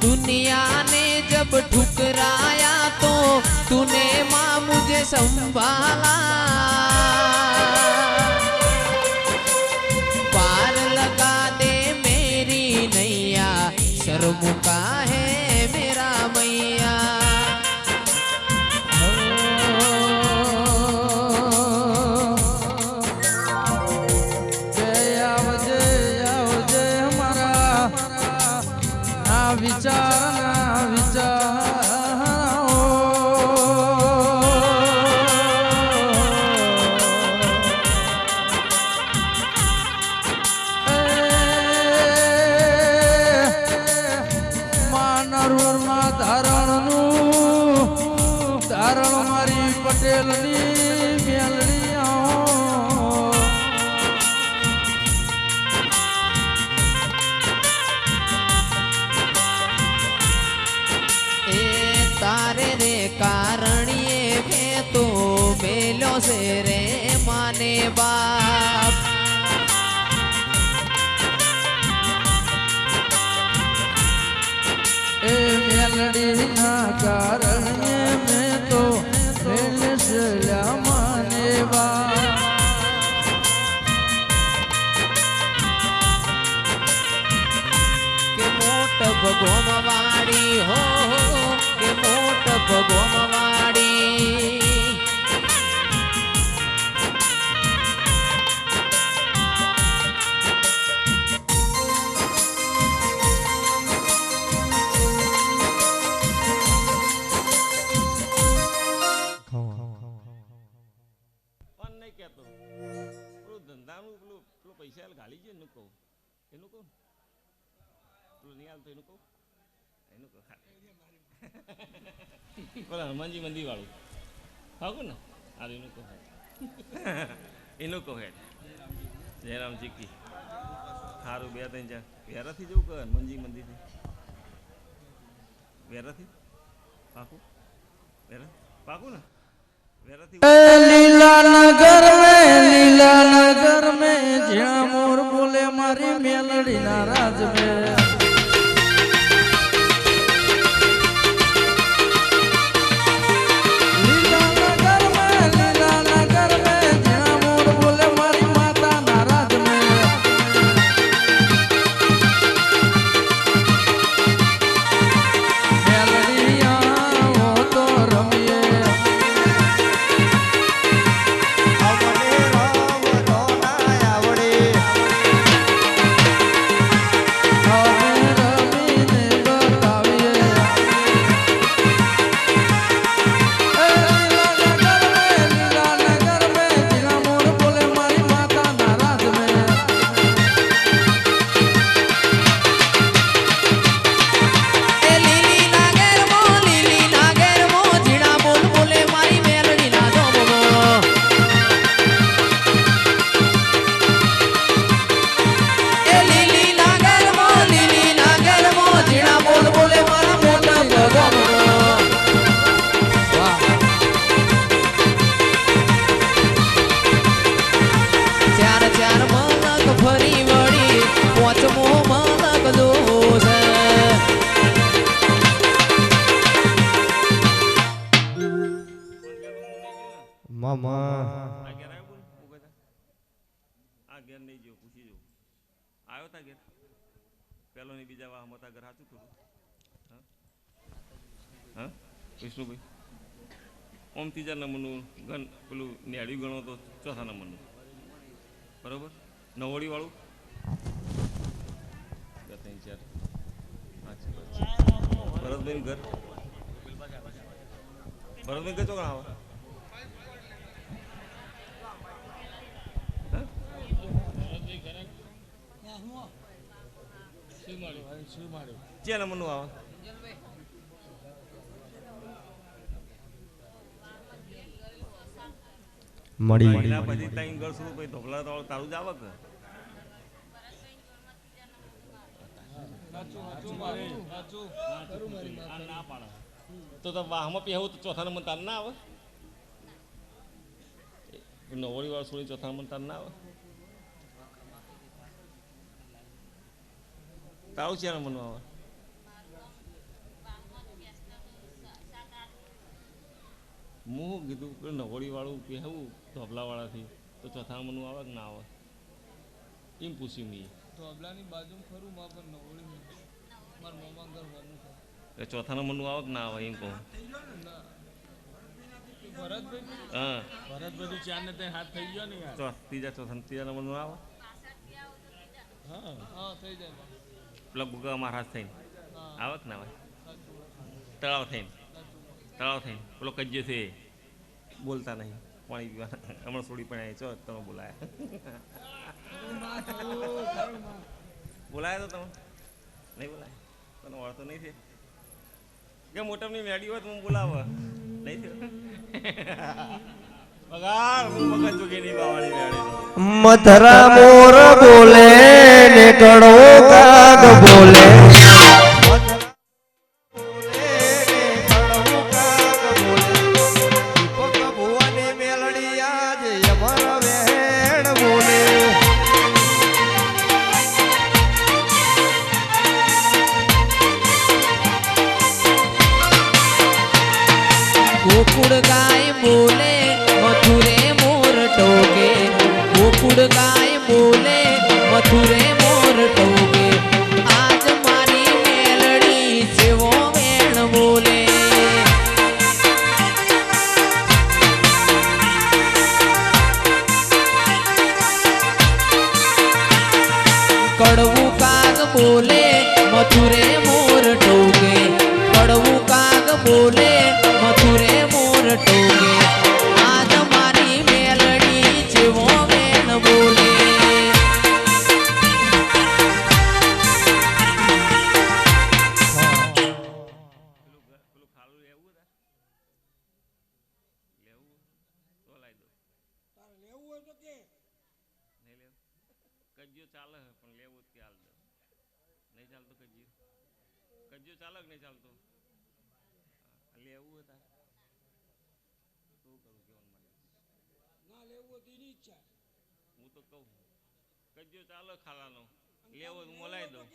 दुनिया ने जब ठुकराया तो तूने माँ मुझे संभाला, पार लगा दे मेरी नैया, शर्मुका है मेरा मैया।
जय आवजे हमारा ना विचार ધારણ મારી પટેલની મેલડી આવો।
ए तारे रे कारणिए मैं तो मेलो से रे माने बाप,
એ મેલડીના કારણે મેં તો મેલસલ્યા માનેવા।
के मोट भगोमवाड़ी हो के मोट भगोमवाड़ी।
પણ નહીં કહેતો પેલું ધંધાનું પેલું પૈસા ગાલી છે એનું કહું પેલું નહીં હાલતું એનું કહું પેલા હનુમાનજી મંદિર વાળું ખાવું ને આ એનું કહું એનું કહું હેડ જયરામ ચીકી સારું 2 3 4 વેરાથી જવું કહે હનુમાનજી મંદિરથી વેરાથી પાકું વેરા પાકું ને વેરાથી
લીલા નગર में જ્યાં મોર બોલે મારી મેલડીના રાજ में
વિષ્ણુભાઈ ઓમ 3જા નંબરનું ગણ પેલું નેડિયું ગણો તો 4થા નંબરનું બરાબર 9 વાળું 2 3 4 ભરતભાઈ ઘર ભરતભાઈ ઘર ચોકડા આવે જે નંબરનું આવે
મળી
એના પછી ત્યાં ઘર શું પછી ધોકલા તારું જ આવે કે તો વાહમાં પહેવું તો ચોથા નંબર તાર ના આવે નવોડી વાળું છોડી ચોથા નંબર તાર ના આવે તારું છે નંબરનું આવે હું કીધું કે નવોડી વાળું પહેવું ધોબલા વાળાથી તો ચોથા નંબરનું આવે કે ના આવે એમ પૂછ્યું મેં
ધોબલાની બાજુમાં ખરું માં પણ નવોડી મારા મોમાં ઘર હોમું
કે ચોથા નંબરનું આવે કે ના આવે એમ કહું
ભરતભાઈ
હા
ભરતભાઈ ચાર ને ત્યાં હાથ થઈ ગયો ને યાર
ત્રીજા નંબરનું આવે
હા થઈ જાય
પેલા ગુગા મહારાજ થઈને
હા
આવે કે ના આવે તળાવ થઈને પેલો કજ્જો છે બોલતા નહીં પાણી પીવા હમણાં છોડી પણ આવી છો તમે બોલાયા તો તમે નહીં બોલાય તને ઓળખતો નહીં છે કે મોટાની મેડી હોય તો હું બોલાવ નહીં થયો પગાર હું મગજ જોગે નહીં બાવાળી મેળી
મથરા મોર બોલે ને કડવો કાગ બોલે
गोकुड़ गाय बोले मथुरे मोर टोके गोकुड़ गाय बोले मथुरे मोर टोके आज मारी मेलड़ी जेवो वेण बोले कड़वू काग बोले मथुरे मोर टोके कड़वू काग बोले मथुरे मोर टोके आज मारी मेलड़ी जेवो वेण बोले
પેલું ખાલું લેવું હતા લેવું તો લાવી દો નહીં લેવું કજ્યો ચાલે પણ લેવું જ કે હાલ દો નહીં ચાલતો કજ્યો ચાલે કે નહીં ચાલતો લેવું હતા શું કરું કેવાનું મારે હું તો કહું કજ્યો ચાલો ખાલાનો લેવો હું મોલાવી દઉં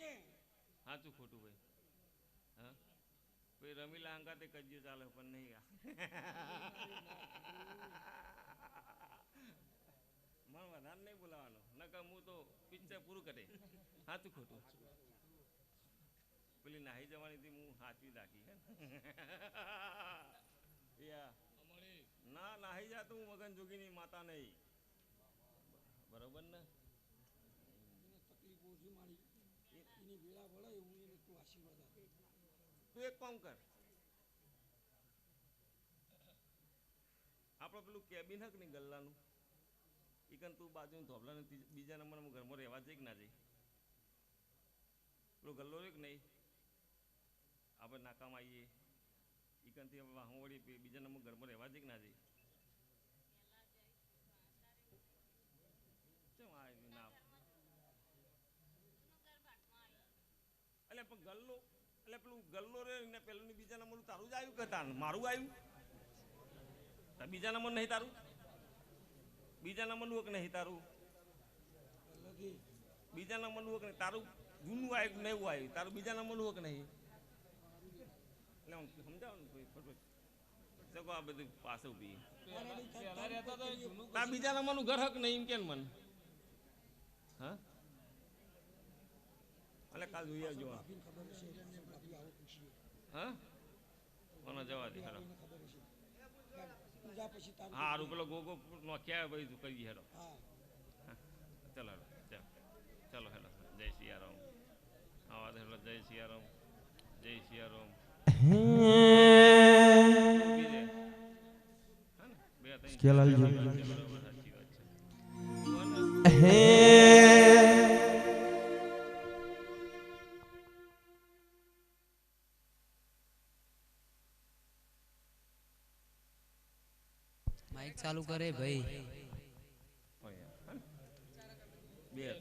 સાચું ખોટું ભાઈ હા ભાઈ રમીલા અંગાતે કજ્યો ચાલે પણ નહીં મને વધારે નહીં બોલાવાનો નકર હું તો પિક્ચર પૂરું કરે સાચું ખોટું પેલી નાહી જવાની હતી હું સાચવી રાખી ના નાહી જા તું મગન જોગીની માતા નહીં બરોબર ને તું એક કામ કર આપણે પેલું કેબિન હક નહીં ગલ્લાનું ઈકન તું બાજુ ધોબલાને બીજા નંબરમાં ઘરમાં રહેવા જઈ કે ના જઈ પેલો ગલ્લો રહ્યો કે નહીં આપણે નાકામાં આવીએ ઈકનથી હવે વાહો વળી બીજા નંબર ઘરમાં રહેવા જઈ કે ના જઈ ના એટલે પણ ગલ્લો એટલે પેલું ગલ્લો રે ને પેલું બીજા નંબરનું તારું જ આવ્યું કે તાર મારું આવ્યું બીજા નંબર નહીં તારું બીજા નંબરનું કે નહીં તારું બીજા નંબરનું કે નહીં તારું જૂનું આવ્યું નવું આવ્યું તારું બીજા નંબરનું કે નહીં એટલે સમજાવો ને શકો આ બધું પાછું બી તાર બીજા નંબરનું ઘર હક નહીં એમ કે મને હા એટલે કાલ જોઈ આવજો હા કોનો જવા દે હેડો હા હારું પેલો ગોગો નોખ્યા ભાઈ તું કરી હેડો ચલો હેડો ચલો હેડો જય સિયારામ આવા હેડો જય સિયારામ જય સિયારામ
माइक चालू करे भाई
બે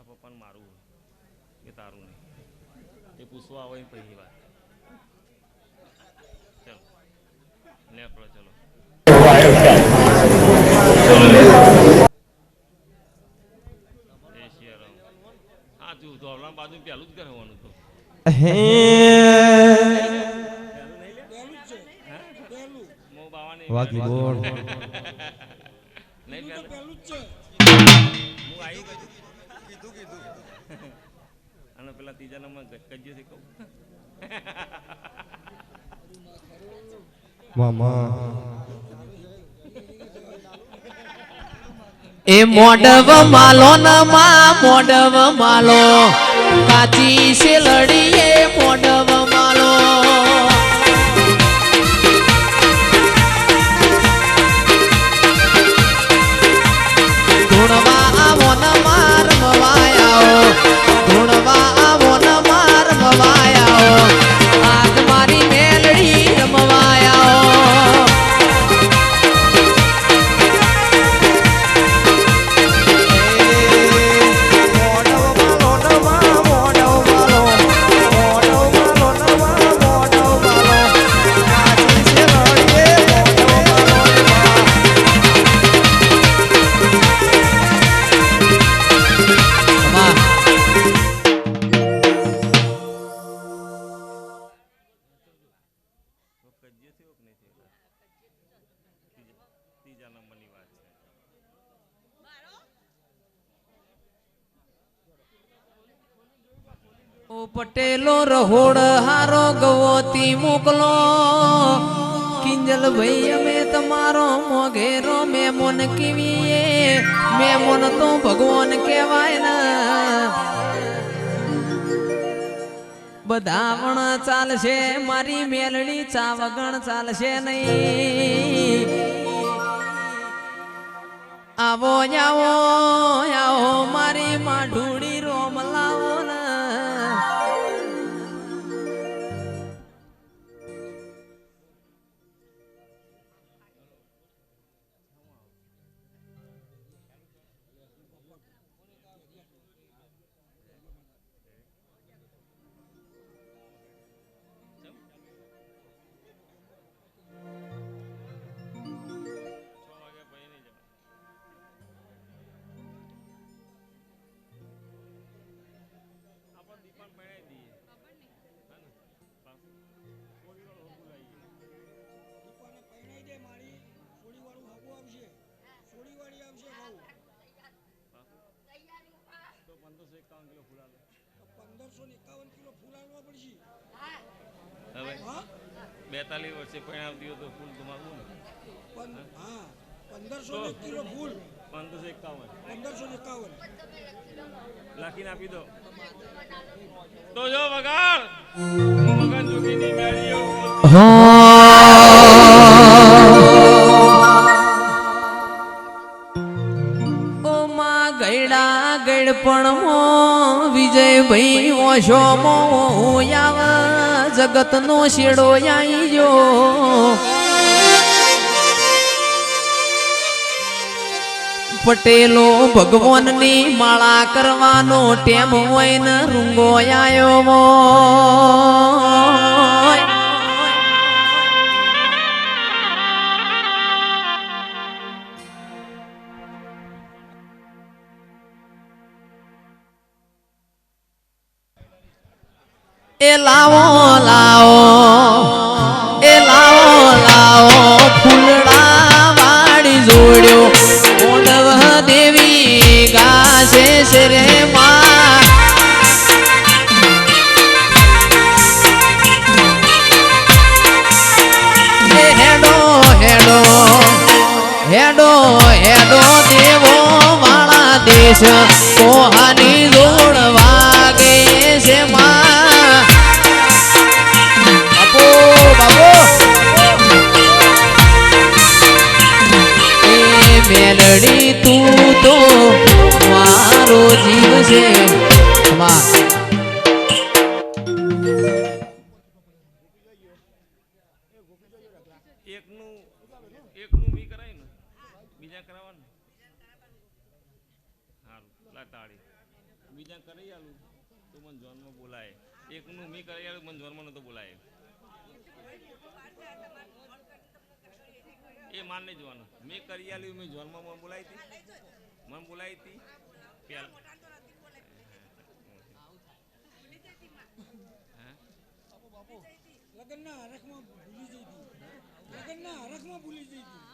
પપ્પાને મારું હોય કે તારું નહીં એ પૂછવા આવે ને પછી વાત ચલો નેકળો ચલો એ શિયાળા હા તું ધોળા બાજુ પહેલું જ કરવાનું તો મો બાવાની
વાગી બોલ
નહીં પહેલું હું આવી કીધું અને પેલા ત્રીજા નંબર કજ્જેથી કહું
મામા
એ મોડવ માલો ન માં મોડવ માલો કાચી શેલડીએ મોડવ માલો ધૂણવા આવો ન માર મવાયાઓ ધૂણવા આવો ન માર મવાયાઓ આજ મારી મેલડી રમવાયાઓ
કજ્જે થયો કે નહીં થયો ત્રીજા નંબરની વાત છે
ઓ પટેલો રહોડ હારો ગવતી મોકલો કિંજલ ભાઈ અમે તમારો મોઘેરો મેમોન કેવીએ મેમોન તો ભગવાન કહેવાય ને બધા વણ ચાલશે મારી મેલડી ચા વગણ ચાલશે નહીં આવો આવો આવો મારી માઢુડી રોમ લાવો ને
હવે 42 વર્ષે પરણાવતી હોય તો ફૂલ તમારું ને
1500 કિલો ફૂલ
1551
1551
લખીને આપી દો તો જો વગાડ મગન જોગીની મેળીઓ
ઓ માં ગયડા ગળપણ મો વિજયભાઈ ઓશો મો આવ જગત નો શેડો આઈ જો પટેલો ભગવાનની માળા કરવાનો ટેમ હોય ને રૂંગો આયો હોય એ લાવો લાવો એ લાવો લાવો ફૂલડા વાળી જોડ્યો ઓડવ દેવી ગાશે શરે માં હેડો હેડો હેડો હેડો દેવો વાળા દેશ કોહાની જોડ વાગે છે માં બાપો બાપો એ મેલડી તું તો મારો જીવ છે માં
એકનું મી કરાય ને બીજા કરાવવાનું સારું તાળી મને જોનમાં બોલાય એકનું મેં કરી મને જોનમાં નતો બોલાય એ માન નહીં જોવાનું મેં કરી આલ્યું મેં જોનમાં મને બોલાવી હતી મને બોલાવી હતી પેલા
લગનના હરખમાં ભૂલી જઈ હતી લગનના હરખમાં ભૂલી જઈ હતી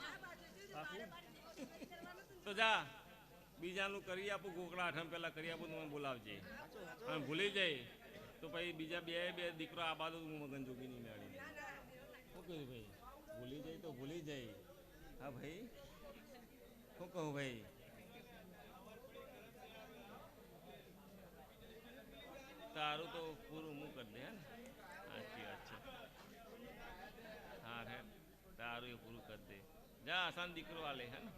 તો જા બીજાનું કરી આપું ગોકળા આઠમ પહેલા કરી આપું તો મને બોલાવજે અને ભૂલી જાય તો પછી બીજા બે દીકરો આ બાજુ હું મગન જોગી નહીં મેળવી શું કહ્યું ભાઈ ભૂલી જાય તો ભૂલી જાય હા ભાઈ શું કહું ભાઈ તારું તો પૂરું હું કરી દે હે ને સાચી વાત છે હા રે તારું એ પૂરું કરી દે જા આસાન દીકરો આલે હે ને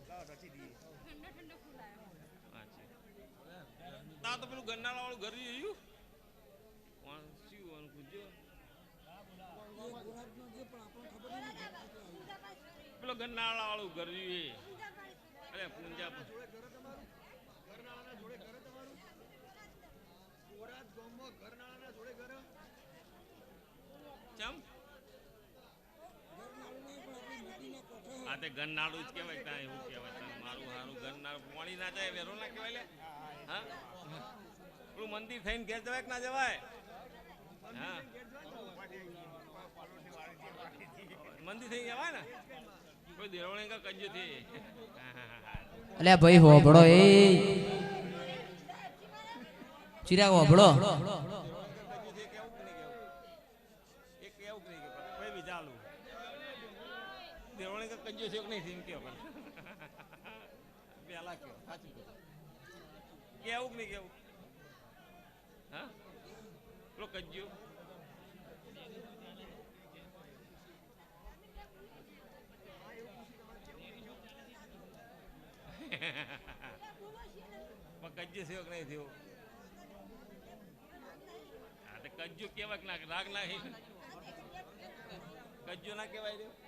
હા સાચી વાત તા તો પેલું ગન્નાળા વાળું ઘર રહ્યું પેલો ગન્નાળા વાળું ઘર રહ્યું અરે પૂંજા ચમ આ તે ગન્નાળું જ કહેવાય ત્યાં એવું કહેવાય મારું સારું ગન્નાળું પાણી ના જાય વેરો ના કહેવાય લે હા પેલું મંદિર થઈને ઘેર જવાય કે ના જવાય હા મંદિર થઈ જવાય ને કોઈ દેવણી કા કજ્યો થી
અલ્યા ભાઈ હોભળો એ ચિરાગ હોભળો
દેવણી કા કજ્યો છે કે નહીં એમ કેવો પેલા કેવો સાચું કેવું કે નહીં કેવું હા પેલો કજ્યો કજ્જો થયો કે નહીં થયો હા તો કજ્જો કેવાય ના રાગ ના કજ્જો ના કેવાય રહ્યો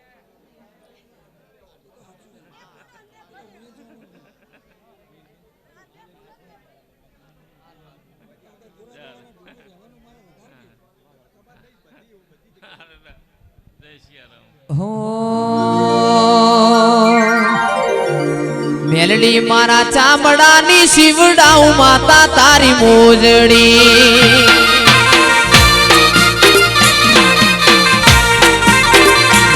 મેલડી મારા ચામડાની શિવડાઉ માતા તારી મોજડી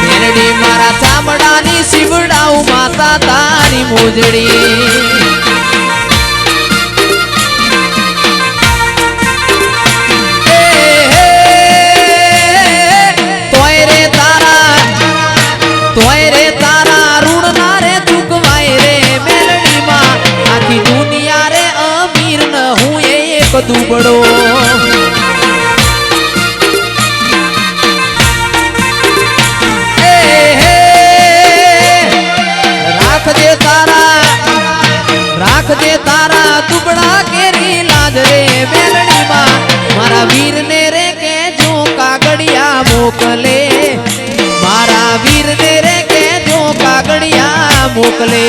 મેલડી મારા ચામડાની શિવડાઉ માતા તારી મોજડી દુબળો રાખજે તારા દુબળા કેરી લાજ રે મેલડીમાં મારા વીરને રે કે જો કાગડિયા મોકલે મારા વીરને રે કે જો કાગડિયા મોકલે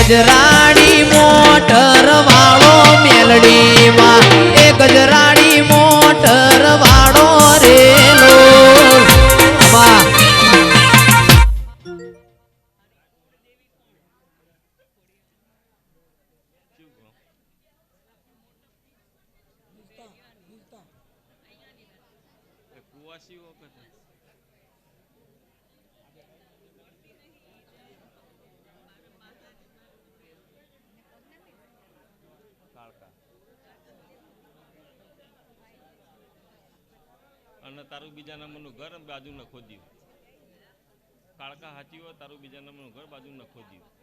ગજરાડી મોટર વાળો મેલડીમાં એ ગજરાડી મોટર વાળો રેલો
કુવાસી વખત અને તારું બીજા નંબરનું ઘર બાજુ નખો દીધું કાળકા હાચી હોય તારું બીજા નંબરનું ઘર બાજુ નખો દીધું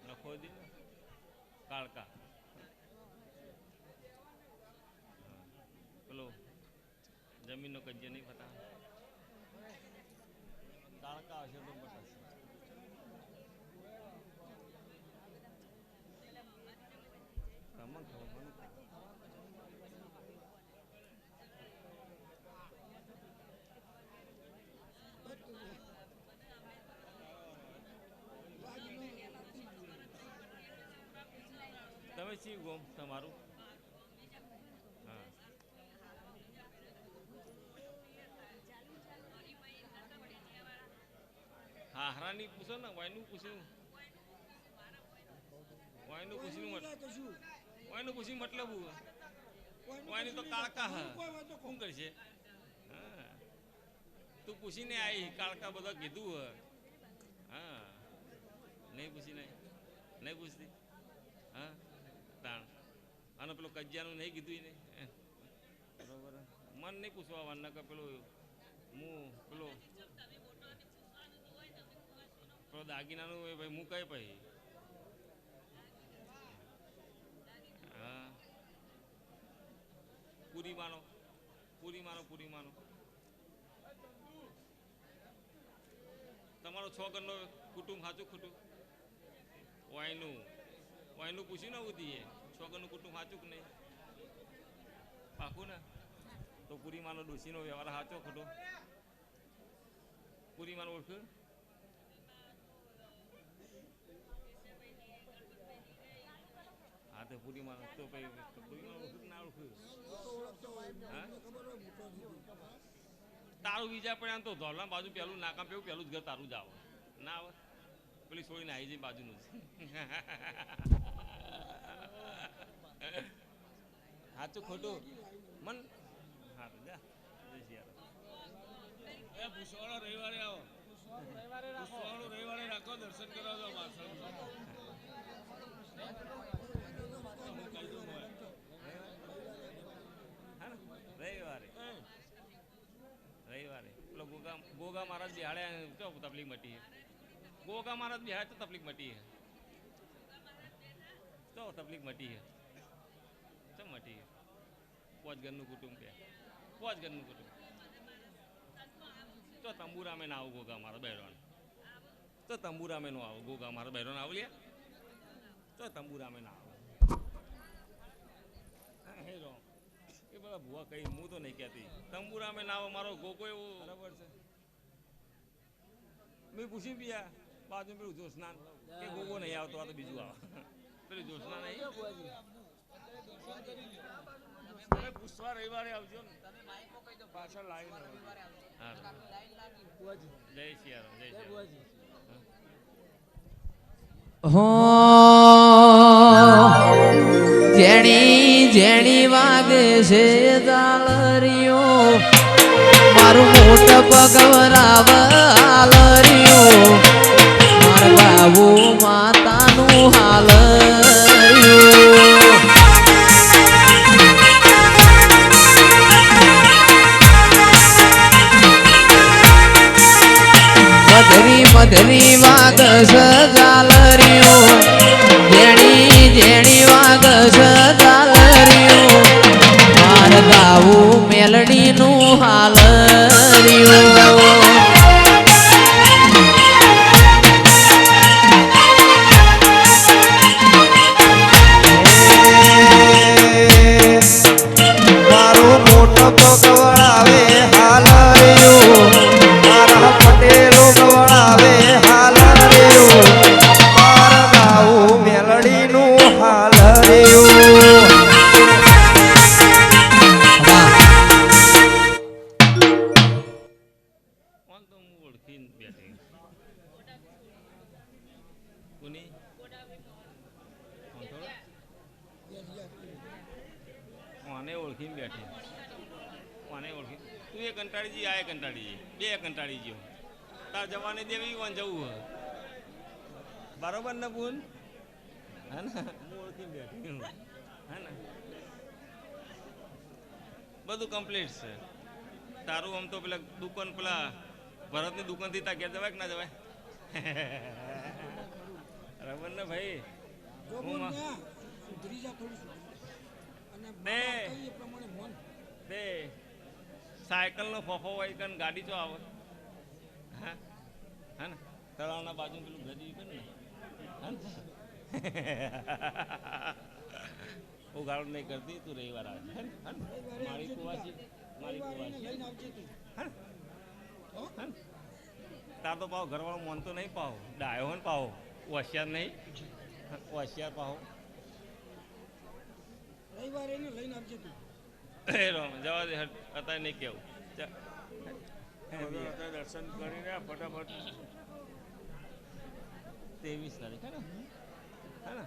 નખોદી કાળકા પેલો જમીનનો કજ્જો નહીં પતા કાળકા હશે તો બતાવશે તમને ખબર મને તમે શી ગોમ તમારું હા હા હરાની પૂછો ને વાયનું પૂછ્યું વાયનું પૂછ્યું વાયનું પૂછ્યું મતલબ વાયનું તો કાળકા હા શું કરશે હા તું પૂછીને આવી કાળકા બધા કીધું હા નહીં પૂછી નહીં પૂછતી હા તાણ અને પેલો કજિયાનું નહીં કીધું ને બરોબર મન નહીં પૂછવા વારના કે પેલો હું પેલો દાગીનાનું એ ભાઈ હું કઈ ભાઈ હા પૂરી માનો તમારો 6 ઘરનો કુટુંબ સાચું ખોટું વાયનું પૂછ્યું ને ઉધી 6 ઘરનું કુટુંબ સાચું કે નહીં પાકું ને તો પૂરી માનો ડોશીનો વ્યવહાર સાચો ખોટો પૂરી માનો ઓળખ હા તો પૂરી માનો તો ભાઈ પૂરી માનો ઓળખ ના ઓળખ હા તારું બીજા પડ્યા તો ધોરણા બાજુ પેલું નાકામ પેલું પેલું જ ઘર તારું જ આવે ના આવે પેલી છોડીને આવી જાય બાજુનું સાચું ખોટું મન હા જા
પુષ્વાળો રવિવારે આવો પુષ્વાળો રવિવારે રાખો દર્શન કરાવજો
રવિવારે પેલો ગોગા મહારાજ બિહાડે તો તકલીફ મટી ગોગા મહારાજ બિહાડે તો તકલીફ મટી તો તકલીફ મટી ચમ મટી 5 ઘરનું કુટુંબ કે 5 ઘરનું કુટુંબ તો તંબુરામે ના આવું ગોગા મારા બહેરોન તો તંબુરામે નો આવું ગોગા મારા બહેરોન આવું લે તો તંબુરામે ના આવું હે રો એ બધા ભૂવા કઈ હું તો નહીં કહેતી તંબુરામે ના આવો મારો ગોગો એવો બરાબર છે મેં પૂછી પિયા બાજુ પેલું જોશનાન કે ગોગો નહીં આવતો આ તો બીજું આવે પેલું જોશના નહીં
પુષ્વા રવિવારે આવજો ને પાછળ લાઈન
હા જય સિયારામ જય
જેણી જેણી વાગે છે જાલરિયો મારું મોટ પગવરાવ હાલરિયો માર બાબુ માતાનું હાલરિયો મધરી વાગ જાલરિયો જેણી જેણી વાગ જાલરિયો માર ગાવું મેલડીનું હાલરિયો
મારો મોટો પગવડાવે હાલરિયો મારા પટેલો ગવડાવે હાલરિયો મારા ગાવું મેલડીનું હાલરિયો
કોણ તો હું ઓળખીને બેઠી કોની કોને ઓળખીને બેઠી કોને ઓળખી તું એ કંટાળી જી આ એ કંટાળી જી બે કંટાળી ગયો તાર જવાની દેવી વન જવું હ બરોબર ને બુન હે ને હું ઓળખીને બેઠી હે ને બધું કમ્પ્લીટ છે તારું આમ તો પેલા દુકાન પેલા ભરતની દુકાનથી ત્યાં ઘેર જવાય કે ના જવાય બરાબર ને ભાઈ
જો બોલ ત્યાં સુધરી જા થોડું સુધરી. અને
બે.
બાબા કહે એ પ્રમાણે મન
તે સાયકલનો ફોફો હોય કન ગાડી ચો આવે હા હા ને તળાવના બાજુ પેલું ગજી કર ને હા ને ઉગાડો નહીં કરતી તું રવિવાર આવે હે ને? હા ને? મારી કુવાસી મારી
રવિવારે
કુવાસી
લઈને આવજે તું.
હા ને?
હો?
હા ને? તાર તો પાવ ઘરવાળો મોનતો નહીં પાવ ડાયો હોય ને પાવ હોશિયાર નહીં હોશિયાર પાવ
રવિવારે એને લઈને આવજે તું.
એ રોમ જવા દે હટ, અત્યારે નહીં કેવું
બધા અત્યારે દર્શન કરીને આ ફટાફટ
23 તારીખ હે ને હે ને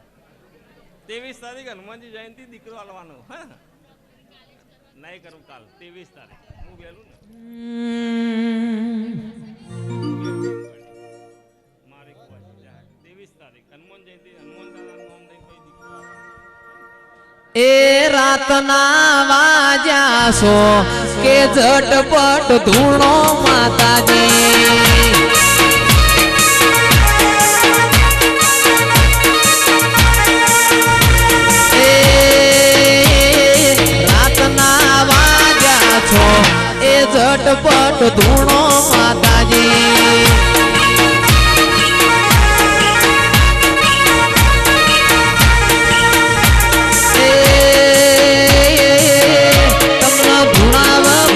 23 તારીખ હનુમાનજી જયંતિ દીકરો આલવાનો હે ને નહીં કરું કાલ 23 તારીખ હું વહેલું ને મારી કુવાસી જાય 23 તારીખ હનુમાન જયંતિ હનુમાન દાદાનું નામ દઈને પછી દીકરો
એ રાતના વાજ્યા છો કે ઝટપટ ધૂણો માતાજી એ રાતના વાજ્યા છો એ ઝટપટ ધૂણો માતાજી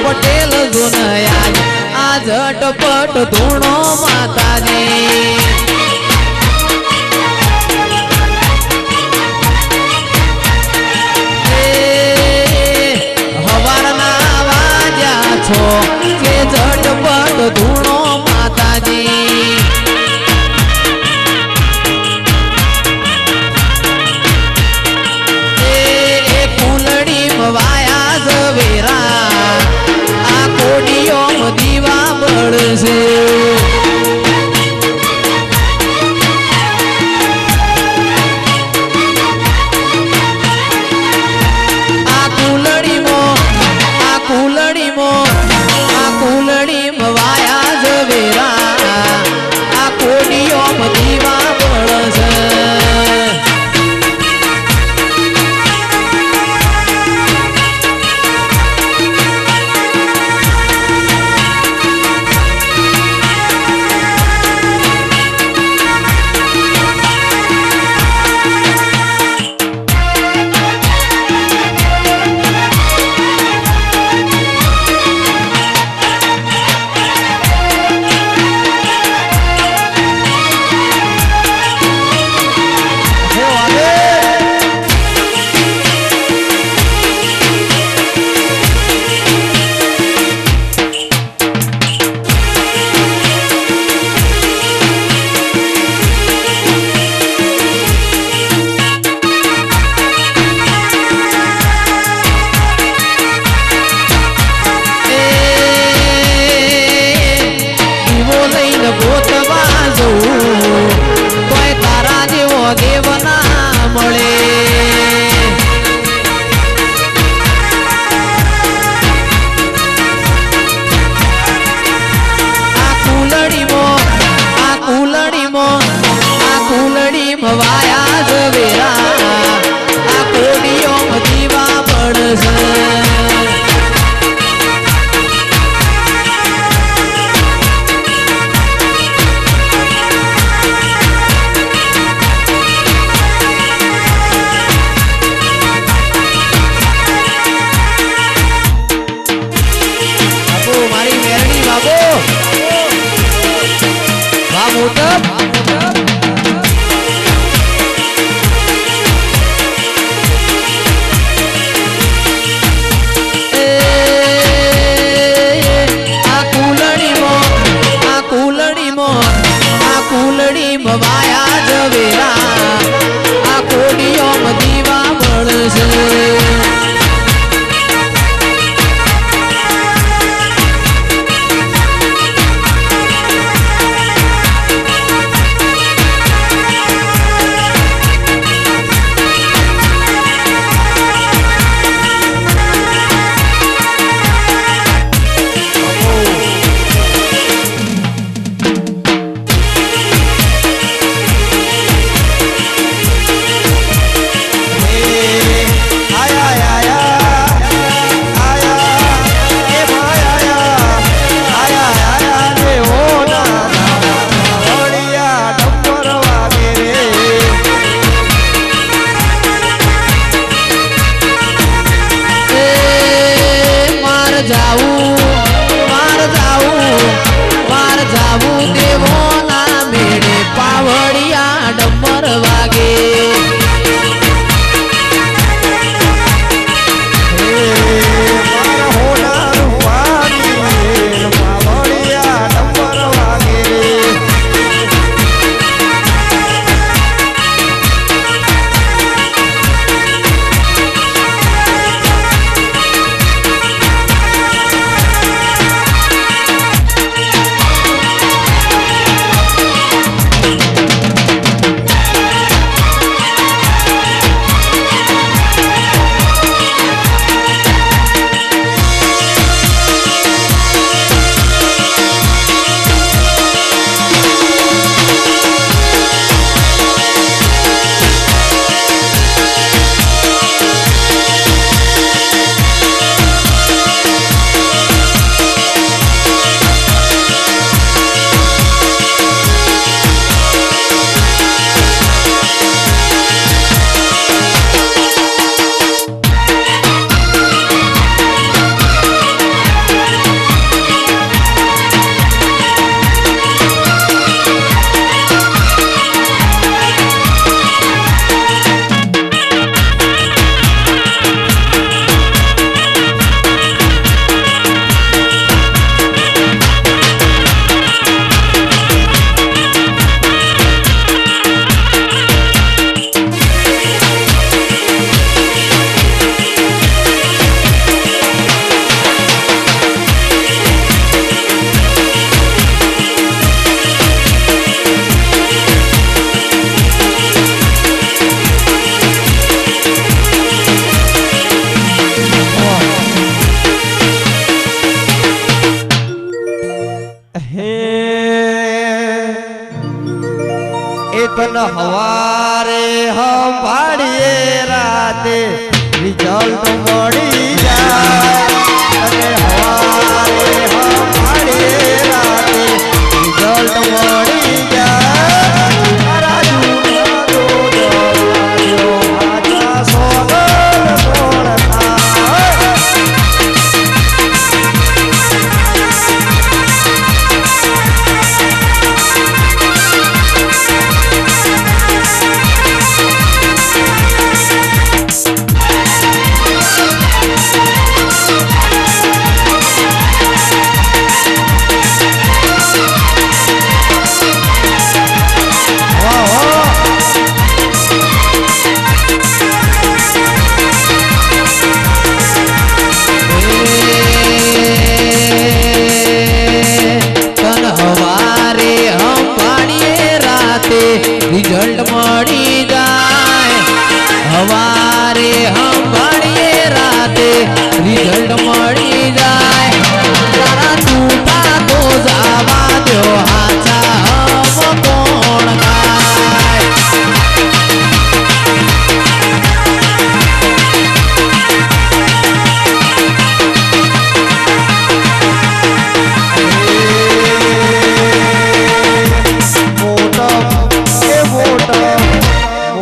પટેલ જોનયા આ ઝટપટ ધૂણો માતાજી હવારના વાજ્યા છો કે ઝટપટ ધૂણો માતાજી એ કુલડી વાયા ઝવેરા કોડીઓ દીવા બળશે આ કુલડીમાં વાયા ઝવેરા આ કોડીઓ દીવા બળશે
હવારે હંભાળીએ રાતે રિઝલ્ટ મળી જાય અને હવારે હંભાળીએ રાતે રિઝલ્ટ મળી જાય તારા જૂના દોડવાજો આજા સોગલ સોળતા
તન હવારે હંભાળીએ રાતે રિઝલ્ટ મળી જાય હવારે હંભાળીએ રાતે રિઝલ્ટ મળી જાય તારા તૂટા તો જવા દો હાચા હમ કોણ ગાય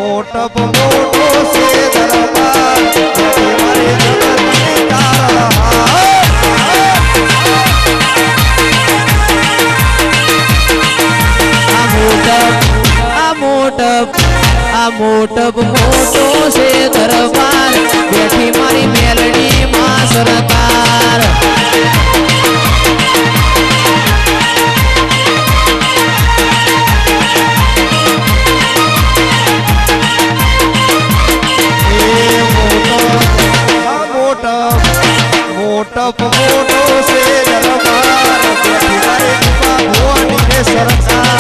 મોટપ મોટો છે દરબાર મારે જગતની તારા
આ મોટપ મોટો છે દરબાર બેઠી મારી મેલડી માં સરકાર
મોટપ મોટો છે દરબાર બેઠી મારે કૃપા ભવાની રે સરકાર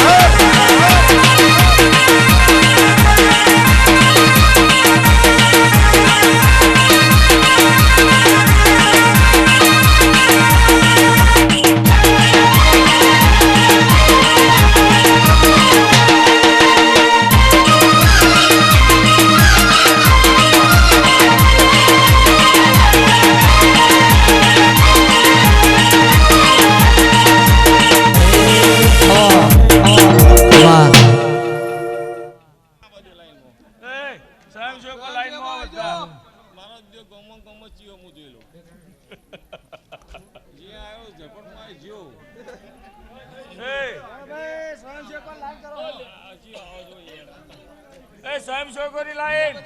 મારો જો ગમો ચીયો હું જોઈ લઉં જે આવ્યો ઝપટમાં જ્યો
સ્વયંસેવકોની લાઈન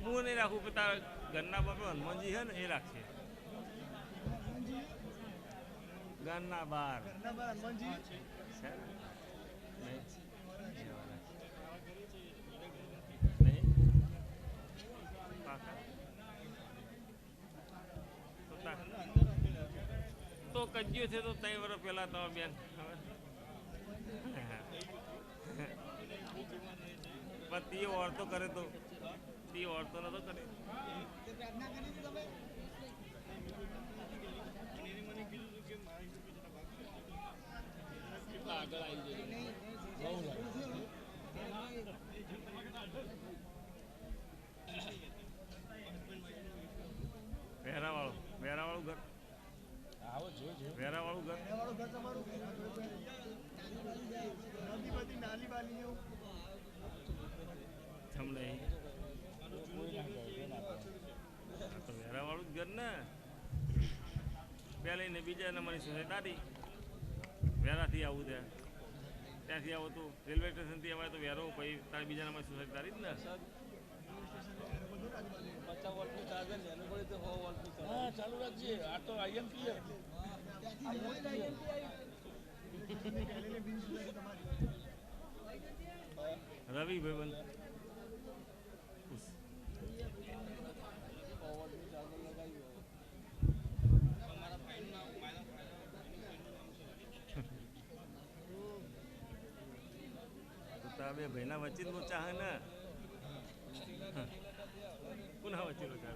હું નહીં રાખું કે તારા ઘરના બાપા હનુમાનજી છે ને એ રાખશે ઘરના બહાર તો કજ્યું છે તો 3 વર્ષ પહેલા તો બેન પણ તે ઓરતો કરે તો તે ઓરતો નતો કરે કેટલા આગળ આવી જાય વેરાવાળું ઘર વેરાવાળું ઘર વેરાવાળું જ ઘર ને પેલા ને બીજા નંબરની સોસાયટી દાદી વેરાથી આવું ત્યાંથી આવો તો રેલવે સ્ટેશનથી આવે તો વેરો પછી તારી બીજા નંબરની સોસાયટી તારી જ ને
50 વોલ્ટનું ચાર્જર એનું પડે તો 100 વોલ્ટનું ચાર્જર ચાલુ રાખજે આ તો આઈએમપી
રવિ ભાઈબંધ બે ભાઈના વચ્ચે જ લોચા હે ને પુનઃ વચ્ચે લોચા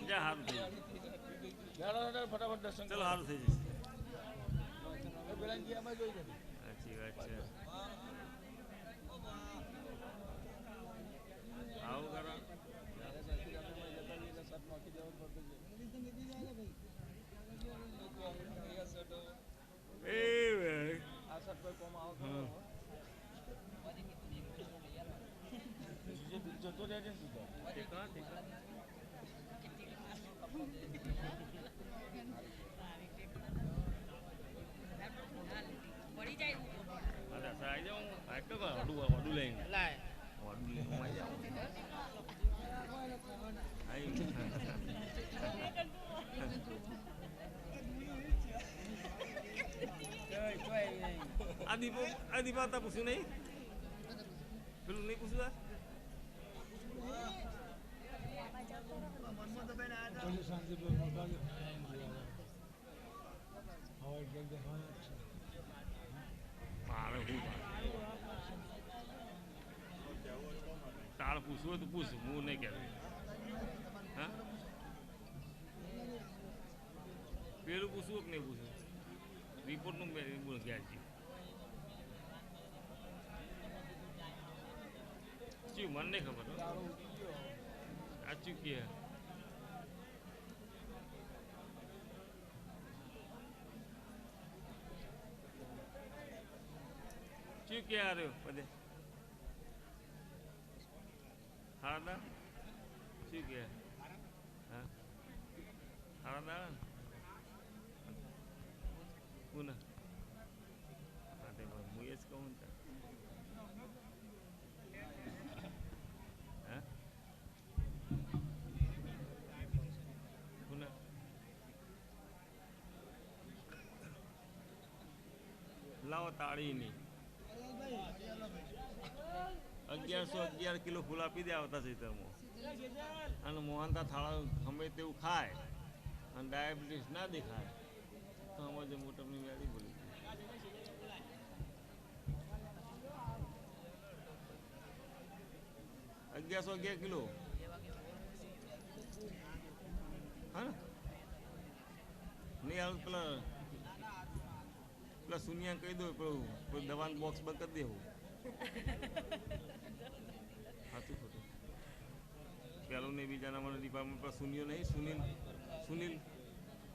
જા સારું થઈ જશે
ફટાફટ દર્શન
ચલો સારું થઈ જશે
પેલા અમે જોઈ
સાચી વાત છે આવું કરો એ
આ શર્ટ પર કોમ આવો જતો રહે છે સીધો
ઠીકા ઠીકા અરે આવી જાઉં આટલો વડું લઈને વડું લઈને આવી જાઉં આ દીપા તા પૂછ્યું નહીં પેલું નહીં પૂછ્યું મારે હું તારે પૂછવું હોય તો પૂછ હું નહીં કહેતો હા પેલું પૂછવું કે નહીં પૂછવું રિપોર્ટનું બોલ ક્યાં છે ચી મને નહીં ખબર સાચું કે શું કે આ રહ્યો બધે હા દા શું કે હા હા દા પુનઃ હા તે હું એ જ કહું ને હા પુનઃ લાવો તાળીની 1111 કિલો ફૂલ આપી દે આવતા ચૈતરમાં અને મોહનતા થાળા ગમે તેવું ખાય અને ડાયાબિટીસ ના દેખાય તો અમારે મોટરની વ્યાધી બોલી 1111 કિલો હા ને નહીં આવું પેલા શૂન્યા કહી દો પેલું દવાનું બોક્સ બંધ કરી દેવું સાચું ખોટું પેલું નહીં બીજાના મને ડિપાર્ટમેન્ટ પર સુનિયો નહીં સુનિલ